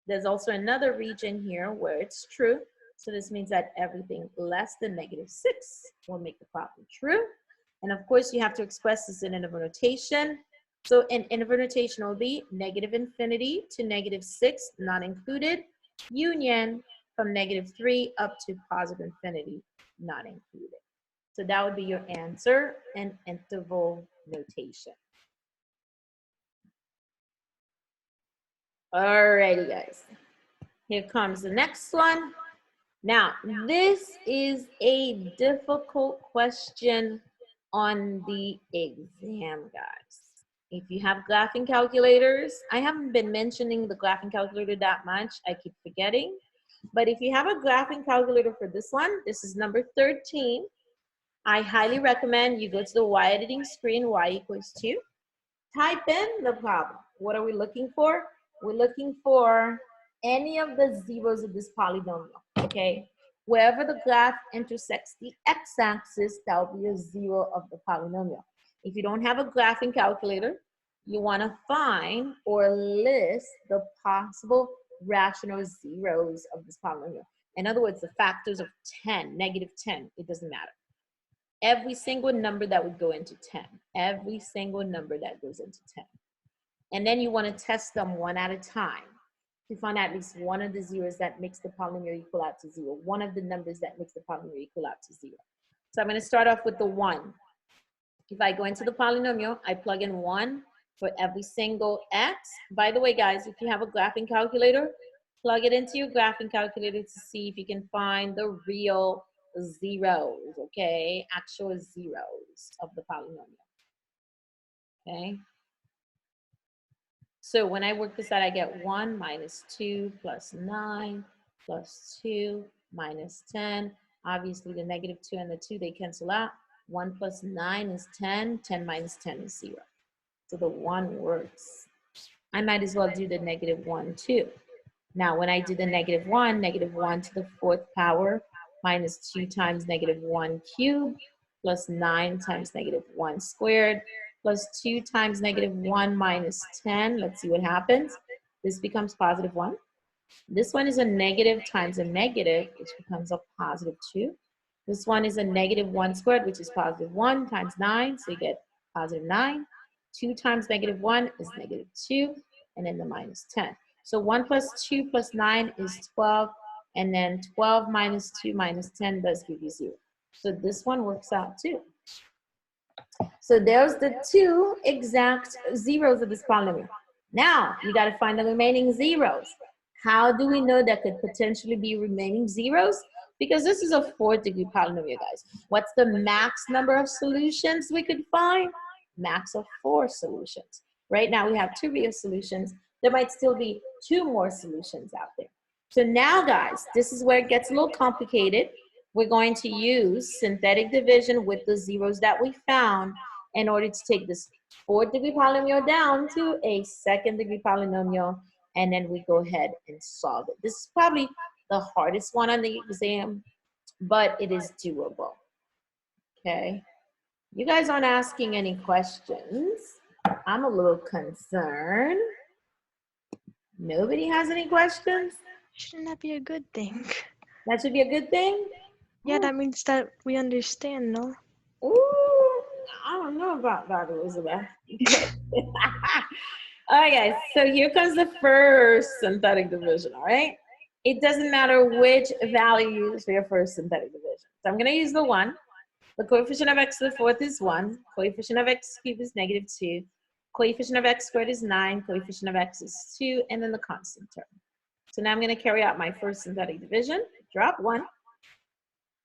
There's also another region here where it's true. So this means that everything less than -6 will make the problem true. And of course, you have to express this in interval notation. So in interval notation will be -infinity to -6, not included, union from -3 up to +infinity, not included. So that would be your answer in interval notation. Alrighty, guys. Here comes the next one. Now, this is a difficult question on the exam, guys. If you have graphing calculators, I haven't been mentioning the graphing calculator that much. I keep forgetting. But if you have a graphing calculator for this one, this is number 13. I highly recommend you go to the y editing screen, y = 2. Type in the problem. What are we looking for? We're looking for any of the zeros of this polynomial, okay? Wherever the graph intersects the x-axis, that will be a 0 of the polynomial. If you don't have a graphing calculator, you want to find or list the possible rational zeros of this polynomial. In other words, the factors of 10, -10, it doesn't matter. Every single number that would go into 10. Every single number that goes into 10. And then you want to test them one at a time to find at least one of the zeros that makes the polynomial equal out to 0. One of the numbers that makes the polynomial equal out to 0. So I'm going to start off with the 1. If I go into the polynomial, I plug in 1 for every single x. By the way, guys, if you have a graphing calculator, plug it into your graphing calculator to see if you can find the real zeros, okay? Actual zeros of the polynomial, okay? So when I work this out, I get 1 minus 2 plus 9 plus 2 minus 10. Obviously, the -2 and the 2, they cancel out. 1 plus 9 is 10. 10 minus 10 is 0. So the 1 works. I might as well do the -1 too. Now, when I do the -1, -1 to the 4th power minus 2 times -1 cubed plus 9 times -1 squared plus 2 times -1 minus 10. Let's see what happens. This becomes +1. This one is a negative times a negative, which becomes a +2. This one is a -1 squared, which is +1 times 9, so you get +9. 2 times -1 is -2, and then the minus 10. So 1 plus 2 plus 9 is 12, and then 12 minus 2 minus 10 does give you 0. So this one works out too. So there's the 2 exact zeros of this polynomial. Now, you got to find the remaining zeros. How do we know that could potentially be remaining zeros? Because this is a 4th-degree polynomial, guys. What's the max number of solutions we could find? Max of 4 solutions. Right now, we have 2 real solutions. There might still be 2 more solutions out there. So now, guys, this is where it gets a little complicated. We're going to use synthetic division with the zeros that we found in order to take this 4th-degree polynomial down to a 2nd-degree polynomial, and then we go ahead and solve it. This is probably the hardest one on the exam, but it is doable, okay? You guys aren't asking any questions. I'm a little concerned. Nobody has any questions? Shouldn't that be a good thing? That should be a good thing? Yeah, that means that we understand, no? Ooh, I don't know about that, Elizabeth. All right, guys, so here comes the first synthetic division, all right? It doesn't matter which value you use for your first synthetic division. So I'm gonna use the 1. The coefficient of x to the 4th is 1. Coefficient of x cubed is -2. Coefficient of x squared is 9. Coefficient of x is 2, and then the constant term. So now I'm gonna carry out my first synthetic division. Drop 1.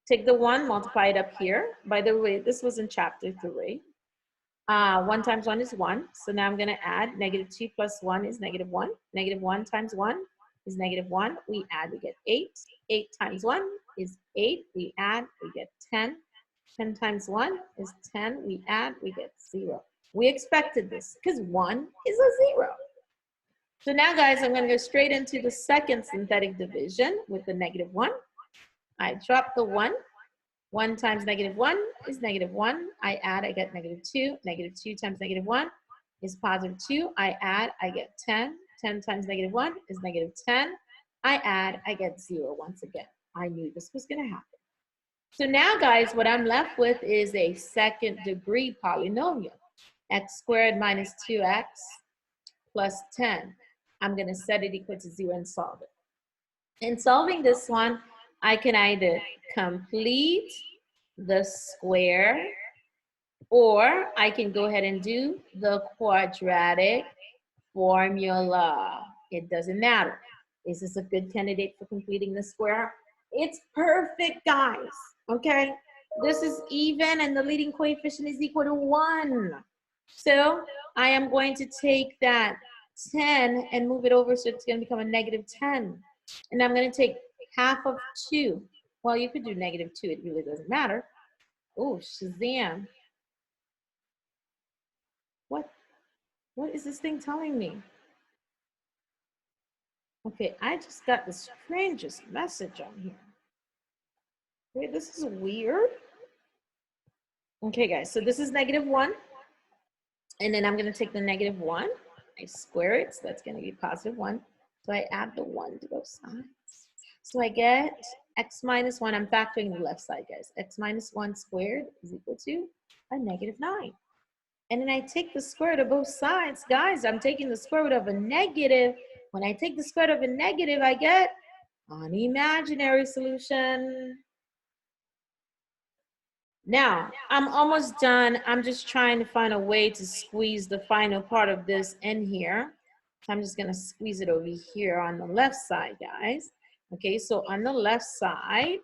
Take the 1, multiply it up here. By the way, this was in chapter 3. 1 times 1 is 1. So now I'm going to add -2 plus 1 is -1. -1 times 1 is -1. We add, we get 8. 8 times 1 is 8. We add, we get 10. 10 times 1 is 10. We add, we get 0. We expected this because 1 is a 0. So now, guys, I'm going to go straight into the second synthetic division with the -1. I drop the 1. 1 times -1 is -1. I add, I get -2. -2 times -1 is +2. I add, I get 10. 10 times -1 is -10. I add, I get 0 once again. I knew this was going to happen. So now, guys, what I'm left with is a second degree polynomial. X squared minus 2x plus 10. I'm going to set it equal to 0 and solve it. In solving this one, I can either complete the square, or I can go ahead and do the quadratic formula. It doesn't matter. Is this a good candidate for completing the square? It's perfect, guys, okay? This is even and the leading coefficient is equal to 1. So I am going to take that 10 and move it over so it's going to become a -10. And I'm going to take half of 2. Well, you could do -2. It really doesn't matter. Oh, Shazam. What is this thing telling me? Okay, I just got the strangest message on here. Wait, this is weird. Okay, guys, so this is -1. And then I'm going to take the -1. I square it, so that's going to be +1. So I add the 1 to both sides. So I get x minus 1. I'm factoring the left side, guys. X minus 1 squared is equal to a -9. And then I take the square root of both sides. Guys, I'm taking the square root of a negative. When I take the square root of a negative, I get an imaginary solution. Now, I'm almost done. I'm just trying to find a way to squeeze the final part of this in here. So I'm just going to squeeze it over here on the left side, guys. Okay, so on the left side,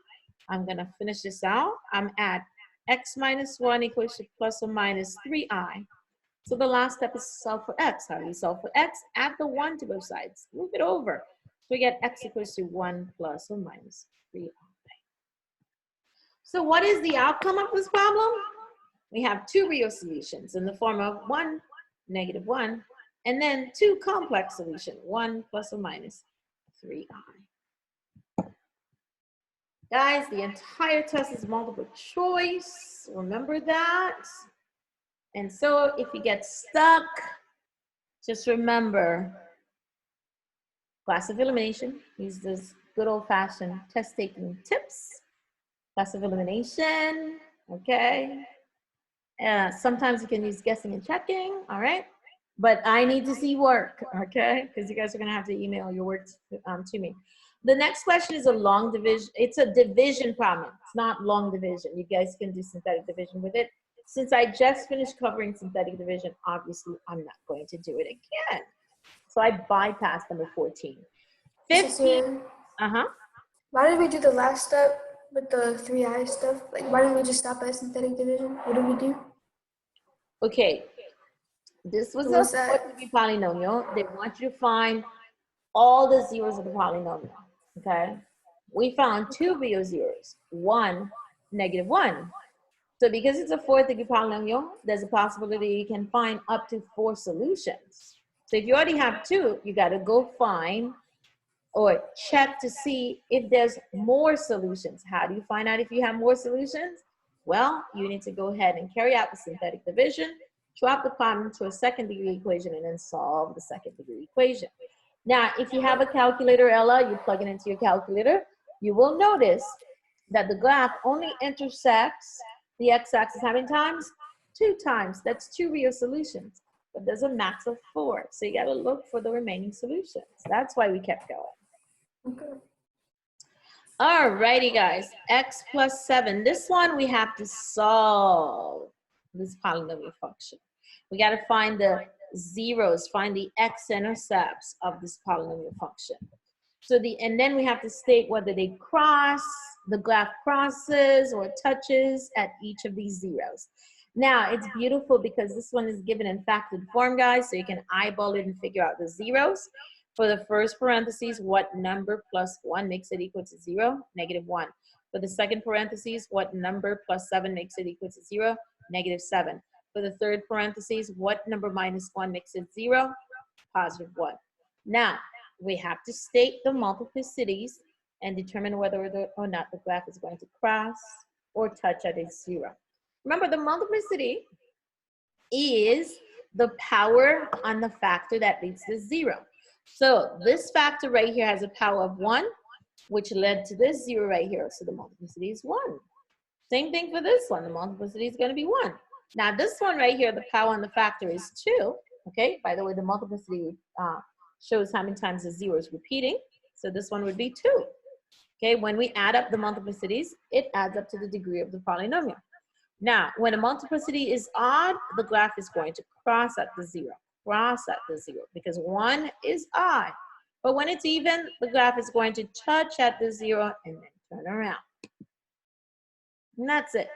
I'm going to finish this out. I'm at x minus 1 equals to plus or minus 3i. So the last step is to solve for x. How do we solve for x? Add the 1 to both sides. Move it over. So we get x equals to 1 plus or minus 3i. So what is the outcome of this problem? We have 2 real solutions in the form of 1, -1, and then 2 complex solutions, 1 plus or minus 3i. Guys, the entire test is multiple choice. Remember that. And so if you get stuck, just remember class of elimination. Use this good old-fashioned test-taking tips. Class of elimination, okay? Sometimes you can use guessing and checking, all right? But I need to see work, okay? Because you guys are gonna have to email your work to me. The next question is a long division. It's a division problem. It's not long division. You guys can do synthetic division with it. Since I just finished covering synthetic division, obviously I'm not going to do it again. So I bypassed number 14. 15, Why did we do the last step with the 3i stuff? Like, why didn't we just stop at synthetic division? What did we do? Okay, this was What's a that? 4-degree polynomial. They want you to find all the zeros of the polynomial, okay? We found 2 real zeros, 1, -1. So because it's a 4th-degree polynomial, there's a possibility you can find up to 4 solutions. So if you already have 2, you got to go find or check to see if there's more solutions. How do you find out if you have more solutions? Well, you need to go ahead and carry out the synthetic division, drop the problem to a second degree equation, and then solve the second degree equation. Now, if you have a calculator, Ella, you plug it into your calculator, you will notice that the graph only intersects the x-axis how many times? 2 times. That's 2 real solutions. But there's a max of 4. So you got to look for the remaining solutions. That's why we kept going. Okay. All righty, guys. X plus 7. This one we have to solve this polynomial function. We got to find the zeros, find the x-intercepts of this polynomial function. So and then we have to state whether they cross, the graph crosses or touches at each of these zeros. Now, it's beautiful because this one is given in factored form, guys, so you can eyeball it and figure out the zeros. For the first parentheses, what number plus 1 makes it equal to 0? -1. For the second parentheses, what number plus 7 makes it equal to 0? -7. For the third parentheses, what number minus 1 makes it 0? +1. Now, we have to state the multiplicities and determine whether or not the graph is going to cross or touch at a 0. Remember, the multiplicity is the power on the factor that leads to 0. So this factor right here has a power of 1, which led to this 0 right here. So the multiplicity is 1. Same thing for this one. The multiplicity is going to be 1. Now this one right here, the power on the factor is 2. Okay, by the way, the multiplicity shows how many times the 0 is repeating. So this one would be 2. Okay, when we add up the multiplicities, it adds up to the degree of the polynomial. Now, when a multiplicity is odd, the graph is going to cross at the 0. Cross at the 0 because 1 is odd. But when it's even, the graph is going to touch at the 0 and then turn around. And that's it.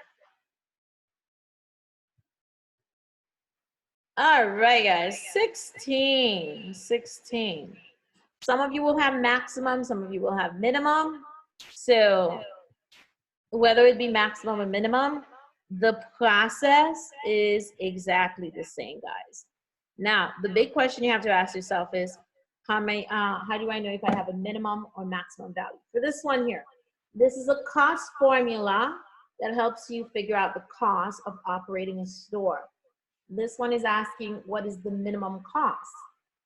All right, guys, 16. Some of you will have maximum, some of you will have minimum. So whether it be maximum or minimum, the process is exactly the same, guys. Now, the big question you have to ask yourself is, how do I know if I have a minimum or maximum value? For this one here, this is a cost formula that helps you figure out the cost of operating a store. This one is asking, what is the minimum cost?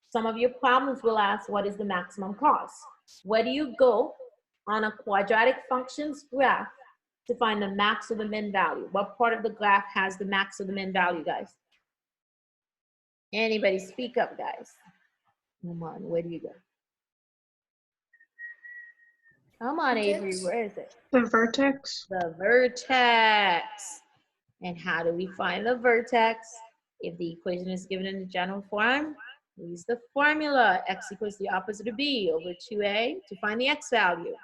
Some of your problems will ask, what is the maximum cost? Where do you go on a quadratic functions graph to find the max or the min value? What part of the graph has the max or the min value, guys? Anybody speak up, guys? Come on, where do you go? Come on, Avery, where is it? The vertex. The vertex. And how do we find the vertex? If the equation is given in the general form, use the formula. X equals the opposite of B over 2A to find the X value.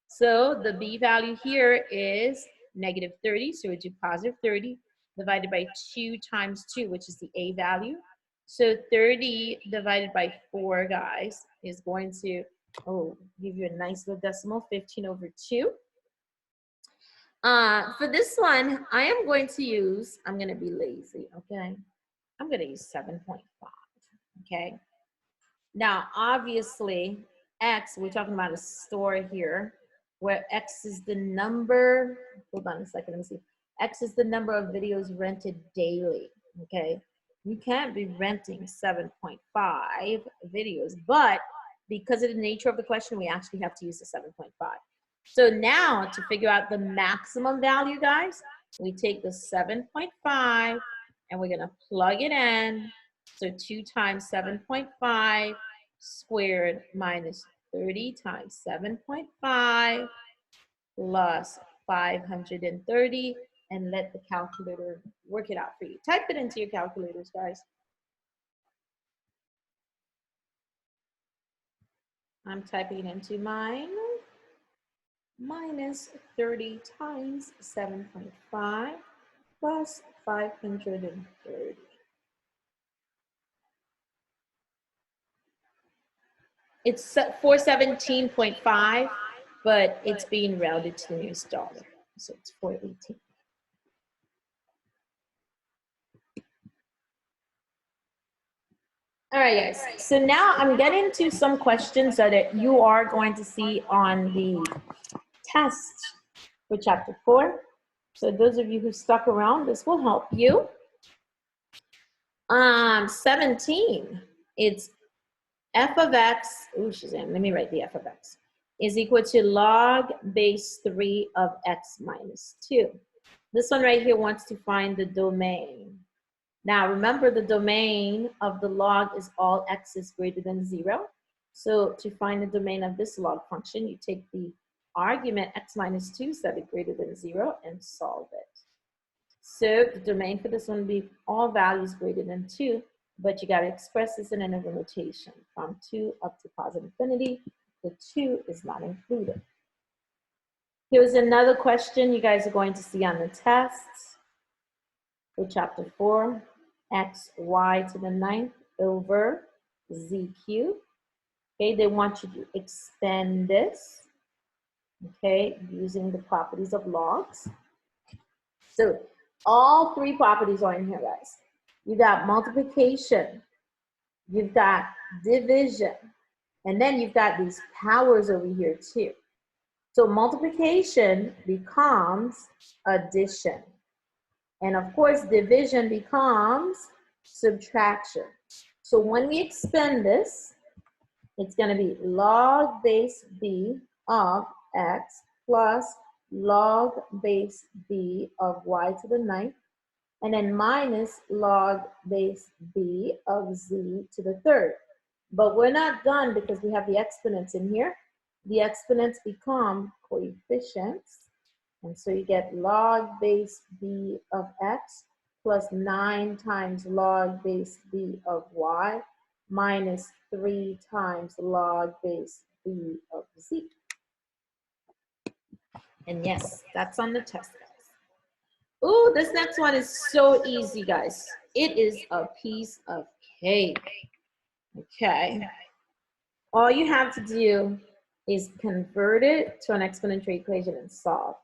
So the B value here is -30, so we do +30 divided by 2 times 2, which is the A value. So 30 divided by 4, guys, is going to give you a nice little decimal, 15 over 2. For this one, I am going to use, I'm going to be lazy, okay? I'm going to use 7.5, okay? Now, obviously, X, we're talking about a store here, where X is the number, hold on a second, let me see. X is the number of videos rented daily, okay? You can't be renting 7.5 videos, but because of the nature of the question, we actually have to use the 7.5. So now to figure out the maximum value, guys, we take the 7.5 and we're gonna plug it in. So 2 times 7.5 squared minus 30 times 7.5 plus 530, and let the calculator work it out for you. Type it into your calculators, guys. I'm typing it into mine. Minus 30 times 7.5 plus 530. It's 417.5, but it's being rounded to the nearest dollar. So it's 418. All right, guys. So now I'm getting to some questions that you are going to see on the test for chapter 4. So those of you who stuck around, this will help you. 17, it's f of x, ooh, Shazam, let me write the f of x, is equal to log base 3 of x minus 2. This one right here wants to find the domain. Now remember, the domain of the log is all x is greater than 0. So to find the domain of this log function, you take the argument x minus 2, set it greater than 0, and solve it. So the domain for this one will be all values greater than 2, but you got to express this in another notation. From 2 up to positive infinity, the 2 is not included. Here's another question you guys are going to see on the test for chapter 4, x, y to the 9th over z cubed. Okay, they want you to extend this, okay, using the properties of logs. So all three properties are in here, guys. You got multiplication, you've got division, and then you've got these powers over here too. So multiplication becomes addition. And of course, division becomes subtraction. So when we expand this, it's going to be log base b of x plus log base b of y to the 9th, and then minus log base b of z to the 3rd. But we're not done because we have the exponents in here. The exponents become coefficients. And so you get log base b of x plus 9 times log base b of y minus 3 times log base b of z. And yes, that's on the test, guys. Ooh, this next one is so easy, guys. It is a piece of cake. Okay. All you have to do is convert it to an exponential equation and solve.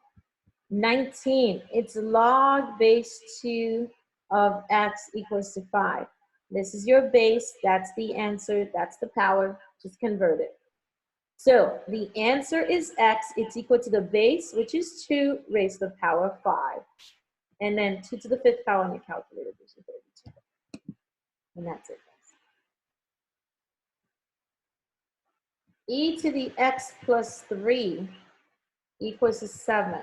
19, it's log base 2 of x equals to 5. This is your base, that's the answer, that's the power, just convert it. So the answer is x, it's equal to the base, which is 2 raised to the power of 5. And then 2 to the 5th power on your calculator gives you 32. And that's it, guys. E to the x plus 3 equals to 7.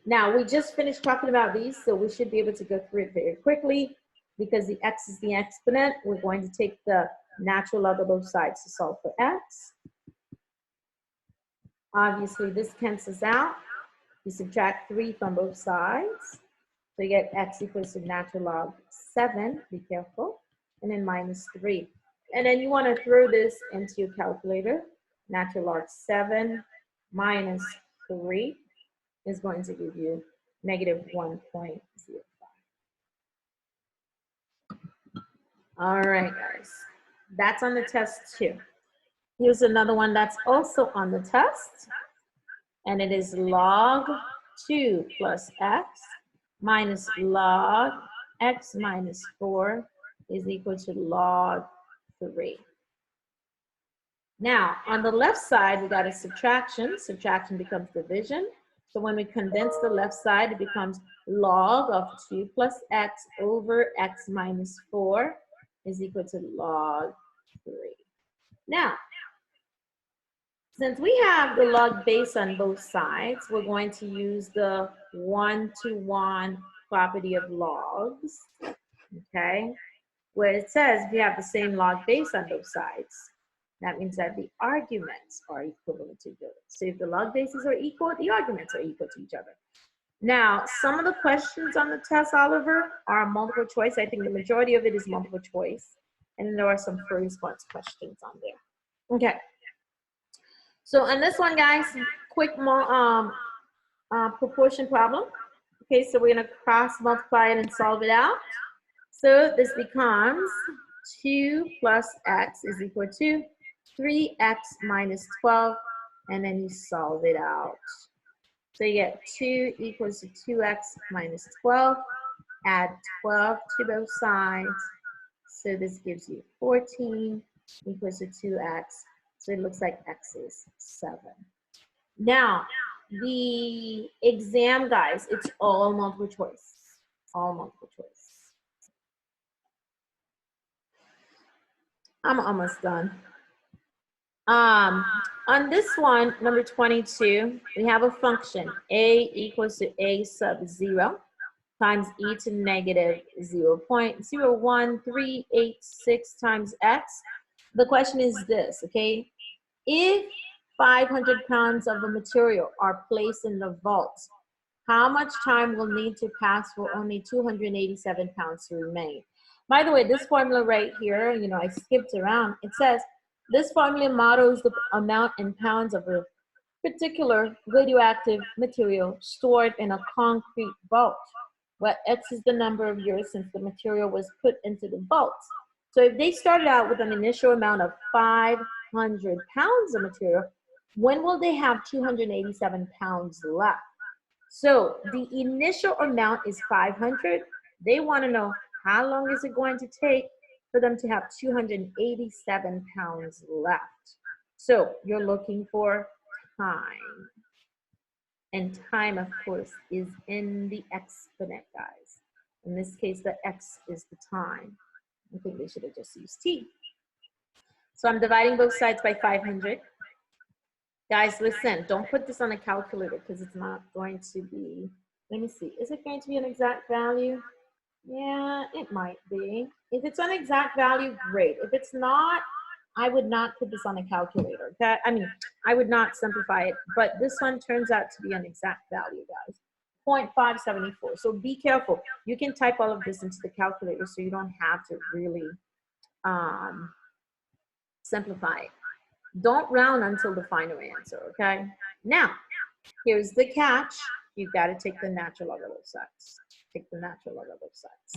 Now, we just finished talking about these, so we should be able to go through it very quickly. Because the x is the exponent, we're going to take the natural log of both sides to solve for x. Obviously, this cancels out. You subtract 3 from both sides. So you get x equals to natural log 7, be careful, and then minus 3. And then you want to throw this into your calculator. Natural log 7 minus 3 is going to give you negative 1.05. All right, guys. That's on the test too. Here's another one that's also on the test. And it is log 2 plus x minus log x minus 4 is equal to log 3. Now, on the left side, we got a subtraction. Subtraction becomes division. So when we condense the left side, it becomes log of 2 plus x over x minus 4 is equal to log 3. Now, since we have the log base on both sides, we're going to use the one-to-one property of logs, okay? Where it says if you have the same log base on both sides, that means that the arguments are equivalent to each other. So if the log bases are equal, the arguments are equal to each other. Now, some of the questions on the test, Oliver, are multiple choice. I think the majority of it is multiple choice. And then there are some free response questions on there. Okay. So on this one, guys, quick proportion problem. Okay, so we're going to cross multiply it and solve it out. So this becomes 2 plus x is equal to 3x minus 12, and then you solve it out. So you get 2 equals to 2x minus 12, add 12 to both sides. So this gives you 14 equals to 2x. So it looks like x is 7. Now, the exam, guys, it's all multiple choice. All multiple choice. I'm almost done. On this one, number 22, we have a function, a equals to a sub 0 times e to negative 0.01386 times x. The question is this, okay? If 500 pounds of the material are placed in the vault, how much time will need to pass for only 287 pounds to remain? By the way, this formula right here, you know, I skipped around. It says, this formula models the amount in pounds of a particular radioactive material stored in a concrete vault, where X is the number of years since the material was put into the vault. So if they started out with an initial amount of 500 pounds of material, when will they have 287 pounds left? So the initial amount is 500. They want to know how long is it going to take for them to have 287 pounds left. So you're looking for time. And time, of course, is in the exponent, guys. In this case, the x is the time. I think they should have just used t. So I'm dividing both sides by 500. Guys, listen, don't put this on a calculator because it's not going to be, let me see, is it going to be an exact value? Yeah, it might be. If it's an exact value, great. If it's not, I would not put this on a calculator. That, I mean, I would not simplify it, but this one turns out to be an exact value, guys. 0.574. So be careful. You can type all of this into the calculator so you don't have to really simplify it. Don't round until the final answer, okay? Now, here's the catch. You've got to take the natural log of both sides. Take the natural log of both sides.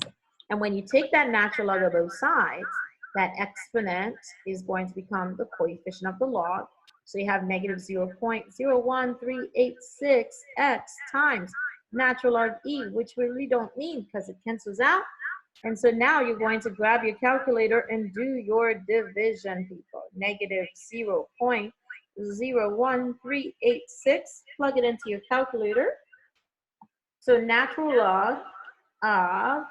And when you take that natural log of both sides, that exponent is going to become the coefficient of the log. So you have negative 0.01386 x times natural log e, which we really don't need because it cancels out. And so now you're going to grab your calculator and do your division, people. Negative 0.01386. Plug it into your calculator. So natural log of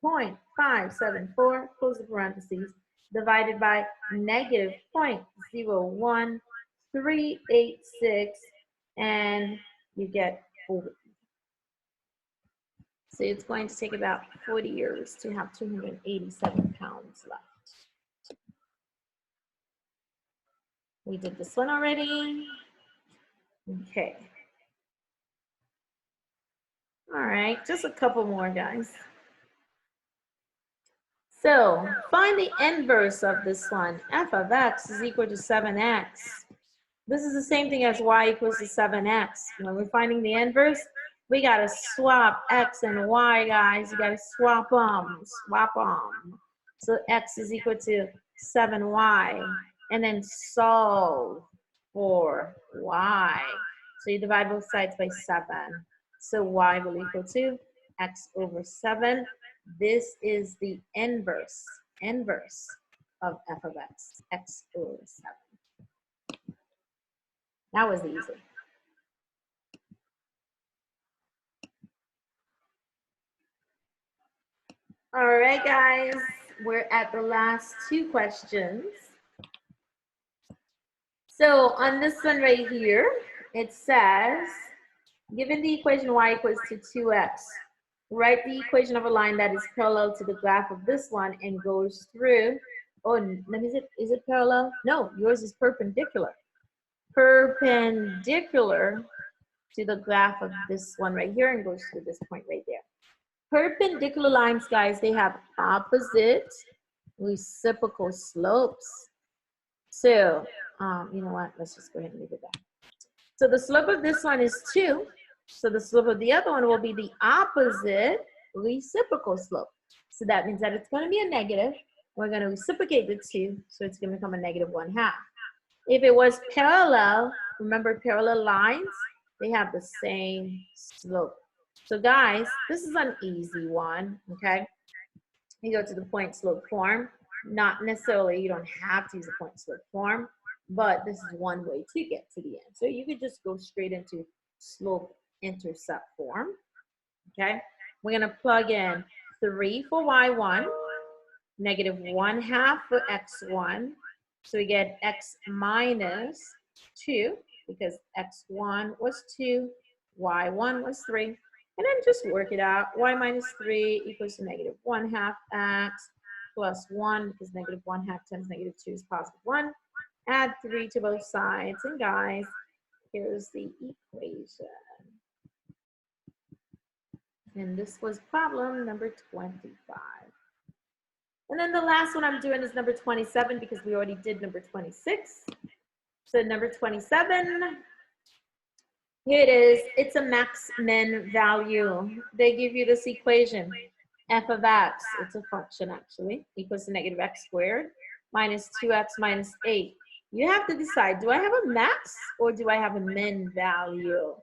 0.574, close the parentheses, divided by negative 0.01386, and you get 40. So it's going to take about 40 years to have 287 pounds left. We did this one already. Okay. All right, just a couple more, guys. So find the inverse of this one. F of x is equal to 7x. This is the same thing as y equals to 7x. When we're finding the inverse, we got to swap x and y, guys. You got to swap them. So x is equal to 7y. And then solve for y. So you divide both sides by 7. So y will equal to x over 7. This is the inverse of f of x over 7. That was easy. All right, guys, we're at the last two questions. So on this one right here, it says, given the equation y equals to 2x, write the equation of a line that is parallel to the graph of this one and goes through, oh, let me see, is it parallel? No, yours is perpendicular. Perpendicular to the graph of this one right here and goes through this point right there. Perpendicular lines, guys, they have opposite reciprocal slopes. So, you know what? Let's just go ahead and leave it there. So the slope of this one is 2. So the slope of the other one will be the opposite reciprocal slope. So that means that it's going to be a negative. We're going to reciprocate the 2, so it's going to become a negative 1/2. If it was parallel, remember parallel lines, they have the same slope. So guys, this is an easy one, okay? You go to the point slope form. Not necessarily, you don't have to use the point slope form, but this is one way to get to the answer. You could just go straight into slope-intercept form, okay? We're gonna plug in 3 for y1, negative 1/2 for x1. So we get x minus 2, because x1 was 2, y1 was 3. And then just work it out. Y minus 3 equals to negative 1/2 x plus 1, because negative 1/2 times negative 2 is positive 1. Add 3 to both sides. And guys, here's the equation. And this was problem number 25. And then the last one I'm doing is number 27, because we already did number 26. So number 27, here it is. It's a max-min value. They give you this equation. F of x, it's a function actually, equals to negative x squared minus 2x minus 8. You have to decide, do I have a max or do I have a min value?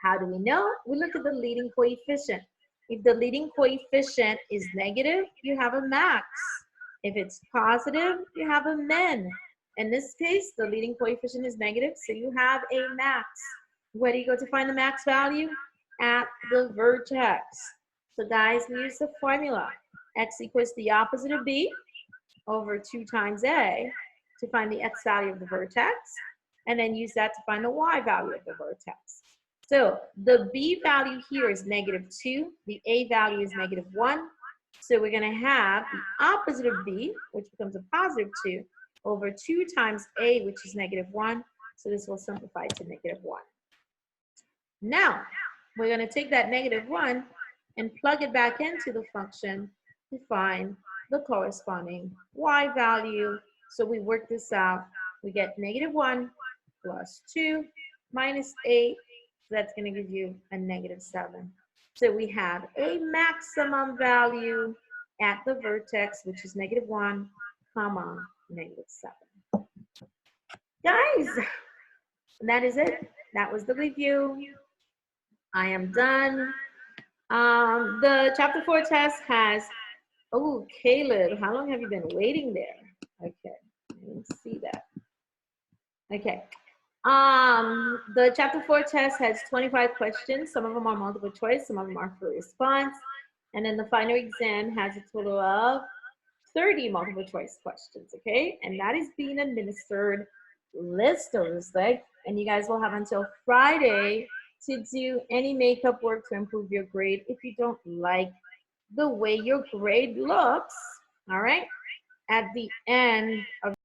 How do we know? We look at the leading coefficient. If the leading coefficient is negative, you have a max. If it's positive, you have a min. In this case, the leading coefficient is negative, so you have a max. Where do you go to find the max value? At the vertex. So guys, we use the formula. X equals the opposite of b over 2 times a to find the x value of the vertex, and then use that to find the y value of the vertex. So the b value here is negative 2. The a value is negative 1. So we're going to have the opposite of b, which becomes a positive 2, over 2 times a, which is negative 1. So this will simplify to negative 1. Now, we're going to take that negative 1 and plug it back into the function to find the corresponding y value. So we work this out. We get negative 1 plus 2 minus 8. So that's going to give you a negative 7. So we have a maximum value at the vertex, which is negative 1, comma, negative 7. Guys, that is it. That was the review. I am done. The chapter 4 test has, oh, Caleb, how long have you been waiting there? Okay, I didn't see that. Okay. The chapter 4 test has 25 questions. Some of them are multiple choice, some of them are for response. And then the final exam has a total of 30 multiple choice questions, okay? And that is being administered this Thursday. And you guys will have until Friday to do any makeup work to improve your grade if you don't like the way your grade looks, all right? At the end of